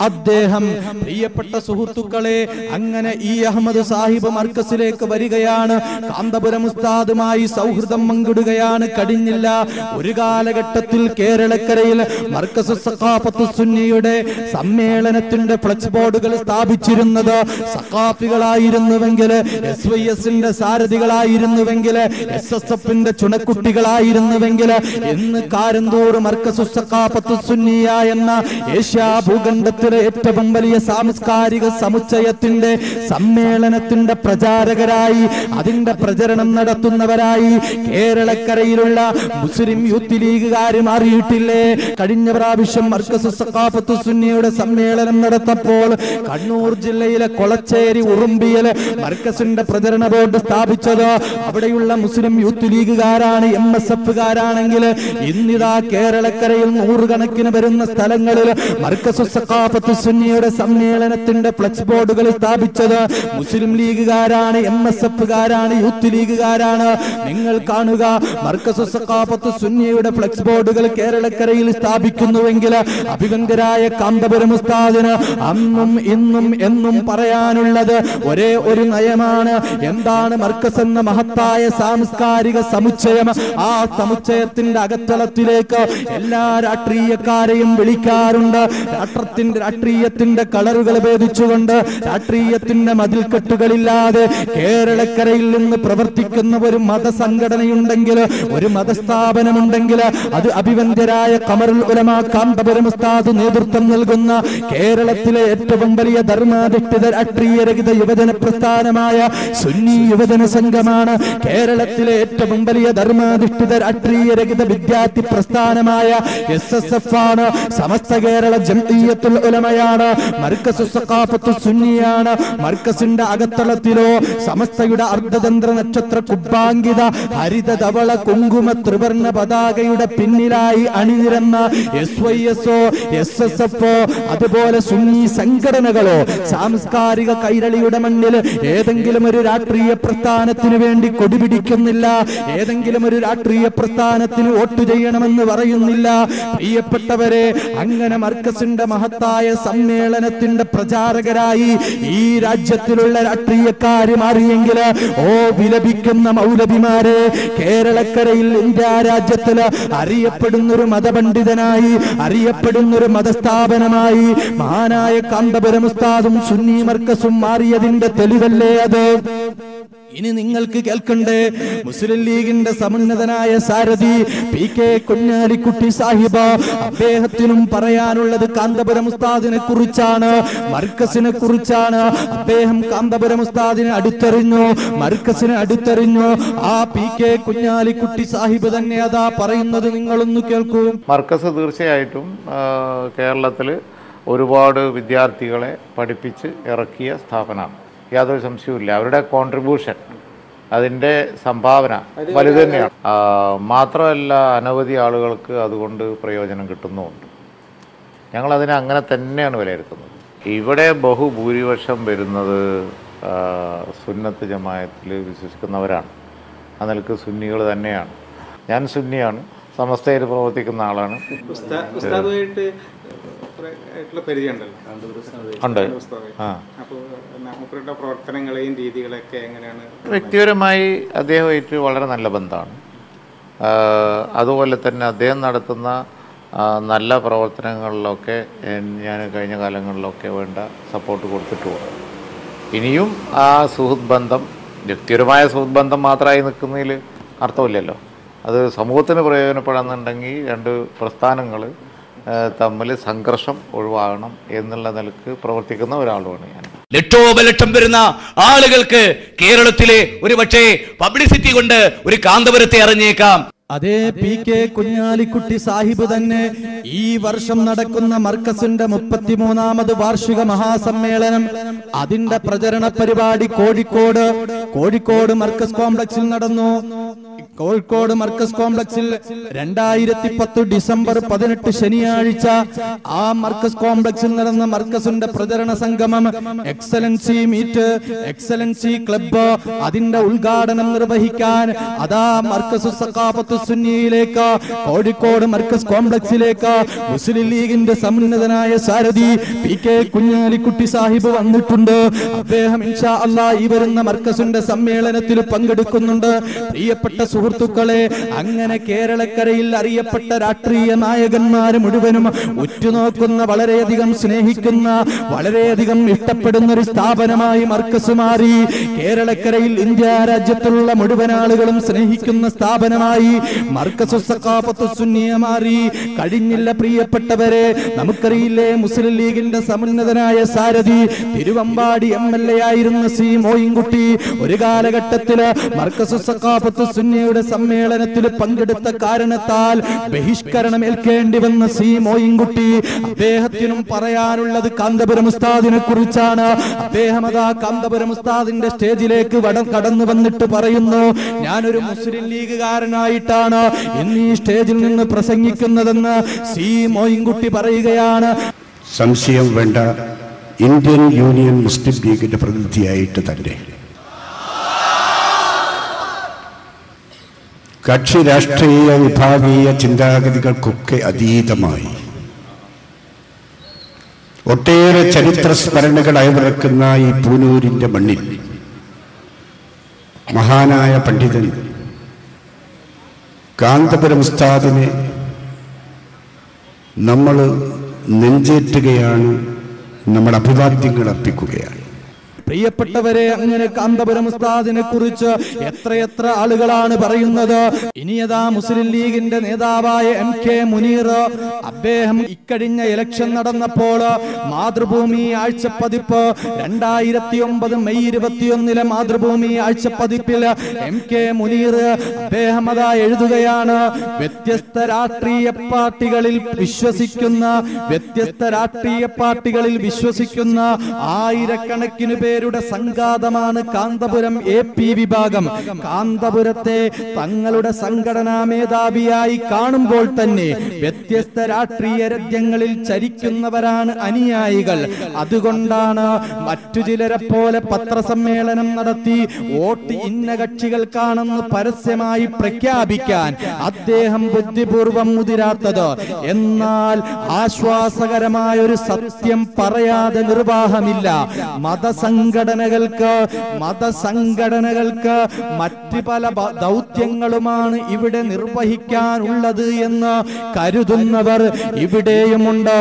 അദ്ദേഹം. പ്രിയപ്പെട്ട സുഹൃത്തുക്കളെ, അങ്ങനെ ഇ അഹമ്മദ് സാഹിബ് മർക്കസിലേക്ക് വരികയാണ്. കാന്തപുരം ഉസ്താദുമായി സൗഹൃദം പങ്കിടുകയാണ്. കഴിഞ്ഞില്ല. ഒരു കാലഘട്ടത്തിൽ കേരളക്കരയിൽ മർക്കസ് സഖാഫത്ത് സുന്നിയുടെ സമ്മേളനത്തിന്റെ ഫ്ലക്സ് ബോർഡുകൾ സ്ഥാപിച്ചിരുന്നത് സഖാഫികളായിരുന്നുവെങ്കിൽ, SYSന്റെ സാരഥികളായിരുന്നുവെങ്കിൽ, SSFന്റെ ചുണക്കുട്ടികളായിരുന്നുവെങ്കിൽ, ഇന്ന് കാരന്തൂർ മർക്കസ് സഖാഫത്ത് സുന്നിയ എന്ന ഏഷ്യാ ഭൂഖണ്ഡത്തിലെ ഏറ്റവും വലിയ സാംസ്കാരിക സമുച്ചയത്തിന്റെ സമ്മേളനത്തിന്റെ പ്രചാരകരായി, അതിന്റെ പ്രചരണം നടത്തുന്നവരായി കേരളക്കരയിലുള്ള മുസ്ലിം യൂത്ത് ലീഗുകാർ മാറിയിട്ടില്ലേ? കഴിഞ്ഞ പ്രാവശ്യം മർക്കസ് സഖാഫത്ത് സുന്നിയുടെ സമ്മേളനം നടത്തപ്പോൾ കണ്ണൂർ ജില്ലയിലെ കൊളച്ചേരി ഉറുമ്പിയിൽ മർക്കസിന്റെ പ്രചരണ ബോർഡ് സ്ഥാപിച്ചത് അവിടെയുള്ള മുസ്ലിം യൂത്ത് ലീഗുകാരാണ്. MSFകാരാണെങ്കിൽ ഇന്നിതാ കേരളക്കരയിൽ നൂറുകണക്കിന് വരുന്ന സ്ഥലങ്ങളിൽ മർക്കസ് സഖാഫത്ത് സുന്നിയുടെ സമ്മേളനത്തിന്റെ ഫ്ലക്സ് ബോർഡുകൾ സ്ഥാപിച്ചത് മുസ്ലിം ലീഗുകാരാണ്, MSFകാരാണ്, യൂത്ത് ലീഗുകാരാണ്. നിങ്ങൾ കാണുക, മർക്കസ് സഖാഫത്ത് സുന്നിയുടെ ഫ്ലക്സ് ബോർഡുകൾ കേരളക്കരയിൽ സ്ഥാപിക്കുന്നുവെങ്കിൽ അഭിവന്ദ്യരായ കാന്തപുരം ഉസ്താദിന് അന്നും ഇന്നും എന്നും പറയാനുള്ളത് ഒരേ ഒരു നയമാണ്. എന്താണ് മർക്കസ് എന്ന മഹത്തായ സാംസ്കാരിക സമുച്ചയം? ആ സമുച്ചയത്തിന്റെ അകത്തളത്തിലേക്ക് എല്ലാ രാഷ്ട്രീയക്കാരെയും വിളിക്കാറുണ്ട്. രാഷ്ട്രീയത്തിന്റെ കളറുകൾ ഭേദിച്ചുകൊണ്ട്, രാഷ്ട്രീയത്തിന്റെ മതിൽക്കെട്ടുകളില്ലാതെ കേരളക്കരയിൽ നിന്ന് പ്രവർത്തിക്കുന്ന ഒരു മതസംഘടനയുണ്ടെങ്കിൽ, ഒരു മതസ്ഥാപനമുണ്ടെങ്കിൽ അത് അഭിവന്ദ്യരായ ഖമറുൽ ഉലമാ കാന്തപുരം ഉസ്താദ് നേതൃത്വം നൽകുന്ന കേരളത്തിലെ ഏറ്റവും വലിയ ധർമാധിഷ്ഠിത രാഷ്ട്രീയരഹിത യുവജന പ്രസ്ഥാനമായ സുന്നി യുവജന സംഘമാണ്. കേരളത്തിലെ ഏറ്റവും വലിയ ധർമാധിഷ്ഠിത രാഷ്ട്രീയരഹിത വിദ്യാർത്ഥി പ്രസ്ഥാനമായ SSF ആണ്. സമസ്ത കേരള ജംഇയ്യത്തുൽ ഉലമയാണ്. മർക്കസ് സഖാഫത്ത് സുന്നിയാണ്. മർക്കസിന്റെ അകത്തളത്തിലോ സമസ്തയുടെ അർദ്ധതന്ത്ര നക്ഷത്ര കുബ്ബാങ്കിത ഹരിത ധവള കുങ്കുമ ത്രിവർണ്ണ പതാകയുടെ പിന്നിലായി അണിനിരന്ന SYS SSF അതുപോലെ സുന്നി സംഘടനകളോ സാംസ്കാരിക കൈരളിയുടെ മണ്ണിൽ ഏതെങ്കിലും ഒരു രാഷ്ട്രീയ പ്രസ്ഥാനത്തിന് വേണ്ടി കൊടിപിടിക്കുന്നില്ല, ഏതെങ്കിലും ഒരു രാഷ്ട്രീയ പ്രസ്ഥാനത്തിന് വോട്ട് ചെയ്യണമെന്ന് പറയുന്നില്ല. പ്രിയപ്പെട്ടവരെ, അങ്ങനെ മർക്കസിന്റെ മഹത്തായ സമ്മേളനത്തിന്റെ പ്രചാരകരായി ഈ രാജ്യത്തിലുള്ള രാഷ്ട്രീയക്കാര് മാറിയെങ്കിൽ, ഓ വിലപിക്കുന്ന മൗലവിമാരെ, കേരളക്കരയിൽ ഇന്ത്യ രാജ്യത്തിൽ അറിയപ്പെടുന്ന ഒരു മതപണ്ഡിതനായി, അറിയപ്പെടുന്ന അറിയപ്പെടുന്നൊരു മതസ്ഥാപനമായി മഹാനായ കാന്തപുരം ഉസ്താദും സുന്നി മർക്കസും മാറിയതിന്റെ തെളിവല്ലേ അത്? ഇനി നിങ്ങൾക്ക് കേൾക്കണ്ടേ, മുസ്ലിം ലീഗിന്റെ സമുന്നതനായ സാരഥി PK കുഞ്ഞാലിക്കുട്ടി സാഹിബ്, അദ്ദേഹത്തിനും പറയാനുള്ളത് കാന്തപുരം ഉസ്താദിനെ കുറിച്ചാണ്, മർക്കസിനെ കുറിച്ചാണ്. അദ്ദേഹം കാന്തപുരം ഉസ്താദിനെ അടുത്തെറിഞ്ഞു, മർക്കസിനെ അടുത്തെറിഞ്ഞു. ആ PK കുഞ്ഞാലിക്കുട്ടി സാഹിബ് തന്നെ അതാ പറയുന്നത്, നിങ്ങളൊന്ന് കേൾക്കൂ. മർക്കസ് തീർച്ചയായിട്ടും കേരളത്തിൽ ഒരുപാട് വിദ്യാർത്ഥികളെ പഠിപ്പിച്ച് ഇറക്കിയ സ്ഥാപനമാണ്, യാതൊരു സംശയവുമില്ല. അവരുടെ കോൺട്രിബ്യൂഷൻ, അതിൻ്റെ സംഭാവന വലുത് തന്നെയാണ്. മാത്രമല്ല അനവധി ആളുകൾക്ക് അതുകൊണ്ട് പ്രയോജനം കിട്ടുന്നുമുണ്ട്. ഞങ്ങളതിനെ അങ്ങനെ തന്നെയാണ് വിലയിരുത്തുന്നത്. ഇവിടെ ബഹുഭൂരിപക്ഷം വരുന്നത് സുന്നത്ത് ജമാഅത്തിൽ വിശ്വസിക്കുന്നവരാണ്. ആ നിലക്ക് സുന്നികൾ തന്നെയാണ്. ഞാൻ സുന്നിയാണ്, സമസ്തയിൽ പ്രവർത്തിക്കുന്ന ആളാണ്. ഉണ്ട്. പ്രവർത്തനങ്ങളെയും രീതികളൊക്കെ എങ്ങനെയാണ്? വ്യക്തിപരമായി അദ്ദേഹമായിട്ട് വളരെ നല്ല ബന്ധമാണ്. അതുപോലെ തന്നെ അദ്ദേഹം നടത്തുന്ന നല്ല പ്രവർത്തനങ്ങളിലൊക്കെ ഞാൻ കഴിഞ്ഞ കാലങ്ങളിലൊക്കെ വേണ്ട സപ്പോർട്ട് കൊടുത്തിട്ടുമുണ്ട്. ഇനിയും ആ സുഹൃത്ത് ബന്ധം, വ്യക്തിപരമായ സുഹൃത്ത് ബന്ധം മാത്രമായി നിൽക്കുന്നതിൽ അർത്ഥമില്ലല്ലോ. അത് സമൂഹത്തിന് പ്രയോജനപ്പെടാന്നുണ്ടെങ്കിൽ രണ്ട് പ്രസ്ഥാനങ്ങൾ തമ്മിൽ സംഘർഷം ഒഴിവാകണം എന്നുള്ള നിലക്ക് പ്രവർത്തിക്കുന്ന ഒരാളുമാണ് ഞാൻ. ലക്ഷോപലക്ഷം വരുന്ന ആളുകൾക്ക് കേരളത്തിലെ ഒരു പക്ഷേ പബ്ലിസിറ്റി കൊണ്ട് ഒരു കാന്തപുരത്തെ അറിഞ്ഞേക്കാം. അതേ PK കുഞ്ഞാലിക്കുട്ടി സാഹിബ് തന്നെ ഈ വർഷം നടക്കുന്ന മർക്കസിന്റെ 33ാമത് വാർഷിക മഹാസമ്മേളനം, അതിന്റെ പ്രചരണ പരിപാടി കോഴിക്കോട് മർക്കസ് കോംപ്ലക്സിൽ നടന്നു. കോഴിക്കോട് മർക്കസ് കോംപ്ലക്സിൽ 2010 ഡിസംബർ 18 ശനിയാഴ്ച ആ മർക്കസ് കോംപ്ലക്സിൽ നടന്ന മർക്കസിന്റെ പ്രചരണ സംഗമം, എക്സലൻസി മീറ്റ്, എക്സലൻസി ക്ലബ്ബ്, അതിന്റെ ഉദ്ഘാടനം നിർവഹിക്കാൻ അതാ മർക്കസ് സഖാഫത്ത് സുന്നിയിലേക്ക്, കോഴിക്കോട് മർക്കസ് കോംപ്ലക്സിലേക്ക് മുസ്ലിം ലീഗിന്റെ സമുന്നതനായ സാരഥി PK കുഞ്ഞാലിക്കുട്ടി സാഹിബ് വന്നിട്ടുണ്ട്. അദ്ദേഹം ഇൻഷാ അല്ലാഹ് ഈ വരുന്ന മർക്കസിന്റെ സമ്മേളനത്തിൽ പങ്കെടുക്കുന്നുണ്ട്. പ്രിയപ്പെട്ട സുഹൃത്തുക്കളെ, അങ്ങനെ കേരളക്കരയിൽ അറിയപ്പെട്ട രാഷ്ട്രീയ നായകന്മാർ മുഴുവനും ഉറ്റുനോക്കുന്ന, വളരെയധികം സ്നേഹിക്കുന്ന, വളരെയധികം ഇഷ്ടപ്പെടുന്ന ഒരു സ്ഥാപനമായി മർക്കസ് മാറി. കേരളക്കരയിൽ ഇന്ത്യ രാജ്യത്തുള്ള മുഴുവൻ ആളുകളും സ്നേഹിക്കുന്ന സ്ഥാപനമായി മർക്കസ് സഖാഫത്ത് സുന്നിയ മാറി. കഴിഞ്ഞില്ല പ്രിയപ്പെട്ടവരെ, നമുക്കറിയില്ലേ മുസ്ലിം ലീഗിന്റെ സമുന്നതനായ സാരഥി തിരുവമ്പാടി MLA ആയിരുന്ന C മോയിൻകുട്ടി ഒരു കാലഘട്ടത്തില് മർക്കസ് സഖാഫത്ത് സുന്നിയുടെ സമ്മേളനത്തിൽ പങ്കെടുത്ത കാരണത്താൽ ബഹിഷ്കരണം ഏൽക്കേണ്ടി വന്ന C മോയിൻകുട്ടി, അദ്ദേഹത്തിനും പറയാനുള്ളത് കാന്തപുരം ഉസ്താദിനെ കുറിച്ചാണ്. അദ്ദേഹം അതാ കാന്തപുരം ഉസ്താദിന്റെ സ്റ്റേജിലേക്ക് കടന്നു വന്നിട്ട് പറയുന്നു, ഞാനൊരു മുസ്ലിം ലീഗുകാരനായിട്ടാണ് ഇന്ന് ഈ സ്റ്റേജിൽ നിന്ന് പ്രസംഗിക്കുന്നതെന്ന് C മോയിൻകുട്ടി പറയുകയാണ്. സംശയം വേണ്ട, ഇന്ത്യൻ യൂണിയൻ മുസ്ലിം ലീഗിന്റെ പ്രതിനിധിയായിട്ട് തന്നെ കക്ഷി രാഷ്ട്രീയ വിഭാഗീയ ചിന്താഗതികൾക്കൊക്കെ അതീതമായി ഒട്ടേറെ ചരിത്ര സ്മരണകൾ അയവിറക്കുന്ന ഈ പൂനൂരിന്റെ മണ്ണിൽ മഹാനായ പണ്ഡിതൻ കാന്തപുരം ഉസ്താദിനെ നമ്മൾ നെഞ്ചേറ്റുകയാണ്, നമ്മൾ അഭിവാദ്യങ്ങൾ അർപ്പിക്കുകയാണ്. പ്രിയപ്പെട്ടവരെ, അങ്ങനെ കാന്തപുരം ഉസ്താദിനെ കുറിച്ച് എത്രയെത്ര ആളുകളാണ് പറയുന്നത്. ഇനിയതാ മുസ്ലിം ലീഗിന്റെ നേതാവായ MK മുനീർ, അദ്ദേഹം ഇക്കഴിഞ്ഞ ഇലക്ഷൻ നടന്നപ്പോൾ മാതൃഭൂമി ആഴ്ചപ്പതിപ്പ് 2009 മെയ് 21 മാതൃഭൂമി ആഴ്ചപ്പതിപ്പിൽ MK മുനീർ അദ്ദേഹം അതാ എഴുതുകയാണ്, വ്യത്യസ്ത രാഷ്ട്രീയ പാർട്ടികളിൽ വിശ്വസിക്കുന്ന ആയിരക്കണക്കിന് പേരുടെ സംഘാതമാണ് കാന്തപുരം AP വിഭാഗം. കാന്തപുരത്തെ തങ്ങളുടെ സംഘടനാ മേധാവിയായി കാണുമ്പോൾ തന്നെ വ്യത്യസ്ത രാഷ്ട്രീയ രംഗങ്ങളിൽ ചരിക്കുന്നവരാണ് അനുയായികൾ. അതുകൊണ്ടാണ് മറ്റു ചിലരെ പോലെ പത്രസമ്മേളനം നടത്തി വോട്ട് ഇന്ന കക്ഷികൾക്കാണെന്ന് പരസ്യമായി പ്രഖ്യാപിക്കാൻ അദ്ദേഹം ബുദ്ധിപൂർവം മുതിരാത്തത്. എന്നാൽ ആശ്വാസകരമായ ഒരു സത്യം പറയാതെ നിർവാഹമില്ല. മതസംഘ മതസംഘടനകൾക്ക് മറ്റ് പല ദൗത്യങ്ങളുമാണ് ഇവിടെ നിർവഹിക്കാനുള്ളത് എന്ന് കരുതുന്നവർ ഇവിടെയുമുണ്ട്.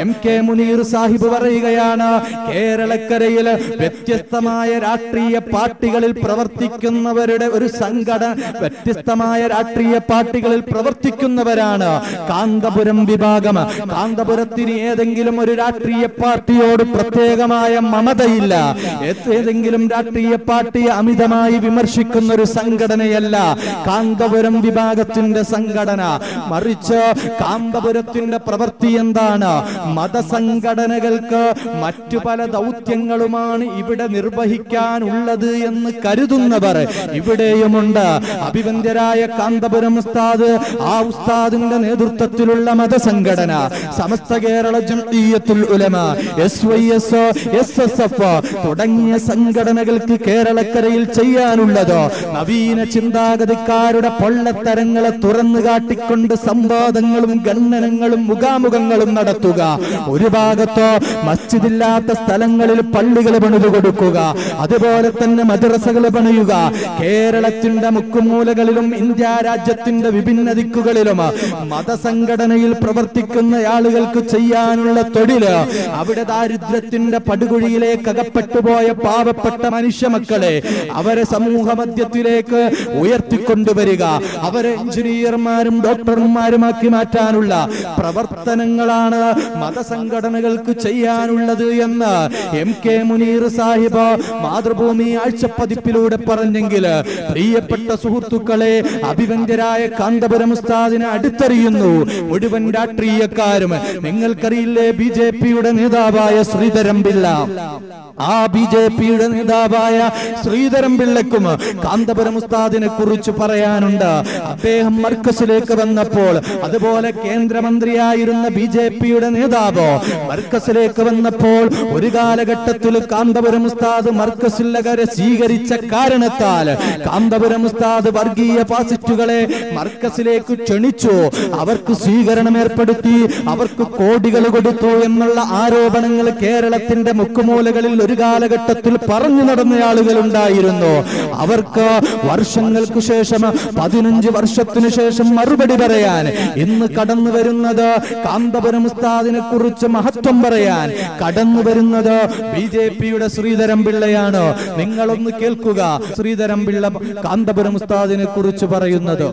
MK മുനീർ സാഹിബ് പറയുകയാണ്, കേരളക്കരയിൽ വ്യത്യസ്തമായ രാഷ്ട്രീയ പാർട്ടികളിൽ പ്രവർത്തിക്കുന്നവരുടെ ഒരു സംഘടന, വ്യത്യസ്തമായ രാഷ്ട്രീയ പാർട്ടികളിൽ പ്രവർത്തിക്കുന്നവരാണ് കാന്തപുരം വിഭാഗം. കാന്തപുരത്തിന് ഏതെങ്കിലും ഒരു രാഷ്ട്രീയ പാർട്ടിയോട് പ്രത്യേകമായ മമതയില്ല. ഏതെങ്കിലും രാഷ്ട്രീയ പാർട്ടിയെ അമിതമായി വിമർശിക്കുന്ന ഒരു സംഘടനയല്ല കാന്തപുരം വിഭാഗത്തിന്റെ സംഘടന. മറിച്ച് കാന്തപുരത്തിന്റെ പ്രവൃത്തി എന്താണ്? മതസംഘടനകൾക്ക് മറ്റു പല ദൗത്യങ്ങളുമാണ് ഇവിടെ നിർവഹിക്കാനുള്ളത് എന്ന് കരുതുന്നവർ ഇവിടെയുമുണ്ട്. അഭിവന്ദ്യരായ കാന്തപുരം ഉസ്താദ്, ആ ഉസ്താദിന്റെ നേതൃത്വത്തിലുള്ള മതസംഘടന സമസ്ത കേരള ജംഇയ്യത്തുൽ ഉലമ, SYS, SSF തുടങ്ങിയ സംഘടനകൾക്ക് കേരളക്കരയിൽ ചെയ്യാനുള്ളത് നവീന ചിന്താഗതിക്കാരുടെ പൊള്ളത്തരങ്ങളെ തുറന്നു കാട്ടിക്കൊണ്ട് സംവാദങ്ങളും ഖണ്ഡനങ്ങളും മുഖാമുഖങ്ങളും നടത്തുക. ഒരു ഭാഗത്തോ മസ്ജിദില്ലാത്ത സ്ഥലങ്ങളിൽ പള്ളികൾ പണിതു കൊടുക്കുക, അതുപോലെ തന്നെ മദ്രസകൾ പണിയുക. കേരളത്തിന്റെ മുക്കുമൂലകളിലും ഇന്ത്യ രാജ്യത്തിന്റെ വിഭിന്ന ദിക്കുകളിലും മതസംഘടനയിൽ പ്രവർത്തിക്കുന്ന ആളുകൾക്ക് ചെയ്യാനുള്ള തൊഴില്, അവിടെ ദാരിദ്ര്യത്തിന്റെ പടുകുഴിയിലേക്ക് അകപ്പെട്ടുപോയ പാവപ്പെട്ട മനുഷ്യ മക്കളെ അവരെ സമൂഹ മധ്യത്തിലേക്ക് ഉയർത്തിക്കൊണ്ടുവരിക, അവരെ എഞ്ചിനീയർമാരും ഡോക്ടർമാരുമാക്കി മാറ്റാനുള്ള പ്രവർത്തനങ്ങളാണ് മതസംഘടനകൾക്ക് ചെയ്യാനുള്ളത് എന്ന് MK മുനീർ സാഹിബ് മാതൃഭൂമി ആഴ്ചപ്പതിപ്പിലൂടെ പറഞ്ഞെങ്കിൽ, പ്രിയപ്പെട്ട സുഹൃത്തുക്കളെ, അഭിവന്ദ്യരായ കാന്തപുരം ഉസ്താദിനെ അടുത്തറിയുന്നു മുഴുവൻ രാഷ്ട്രീയക്കാരും. നിങ്ങൾക്കറിയില്ലേ BJPയുടെ നേതാവായ ശ്രീധരൻ പിള്ള? ആ BJPയുടെ നേതാവായ ശ്രീധരൻ പിള്ളക്കും കാന്തപുരം ഉസ്താദിനെ കുറിച്ച് പറയാനുണ്ട്. അദ്ദേഹം മർക്കസിലേക്ക് വന്നപ്പോൾ, അതുപോലെ കേന്ദ്രമന്ത്രിയായിരുന്ന BJPയുടെ നേതാവ് മർക്കസിലേക്ക് വന്നപ്പോൾ, ഒരു കാലഘട്ടത്തിൽ കാന്തപുരം ഉസ്താദ് മർക്കസിലകരെ സ്വീകരിച്ച കാരണത്താൽ കാന്തപുരം ഉസ്താദ് വർഗീയ ഫാസിസ്റ്റുകളെ മർക്കസിലേക്ക് ക്ഷണിച്ചു, അവർക്ക് സ്വീകരണം ഏർപ്പെടുത്തി, അവർക്ക് കോടികൾ കൊടുത്തു എന്നുള്ള ആരോപണങ്ങൾ കേരളത്തിന്റെ മുക്കുമൂലകളിൽ ഒരു കാലഘട്ടത്തിൽ പറഞ്ഞു നടന്ന ആളുകളുണ്ടായിരുന്നു. അവർക്ക് വർഷങ്ങൾക്ക് ശേഷം, 15 വർഷത്തിനു ശേഷം മറുപടി പറയാൻ ഇന്ന് കടന്നു വരുന്നത്, കാന്തപുരം ഉസ്താദിനെ കുറിച്ച് മഹത്വം പറയാൻ കടന്നു വരുന്നത് BJPയുടെ ശ്രീധരൻ പിള്ളയാണ്. നിങ്ങളൊന്ന് കേൾക്കുക ശ്രീധരൻ പിള്ള കാന്തപുരം ഉസ്താദിനെ കുറിച്ച് പറയുന്നത്.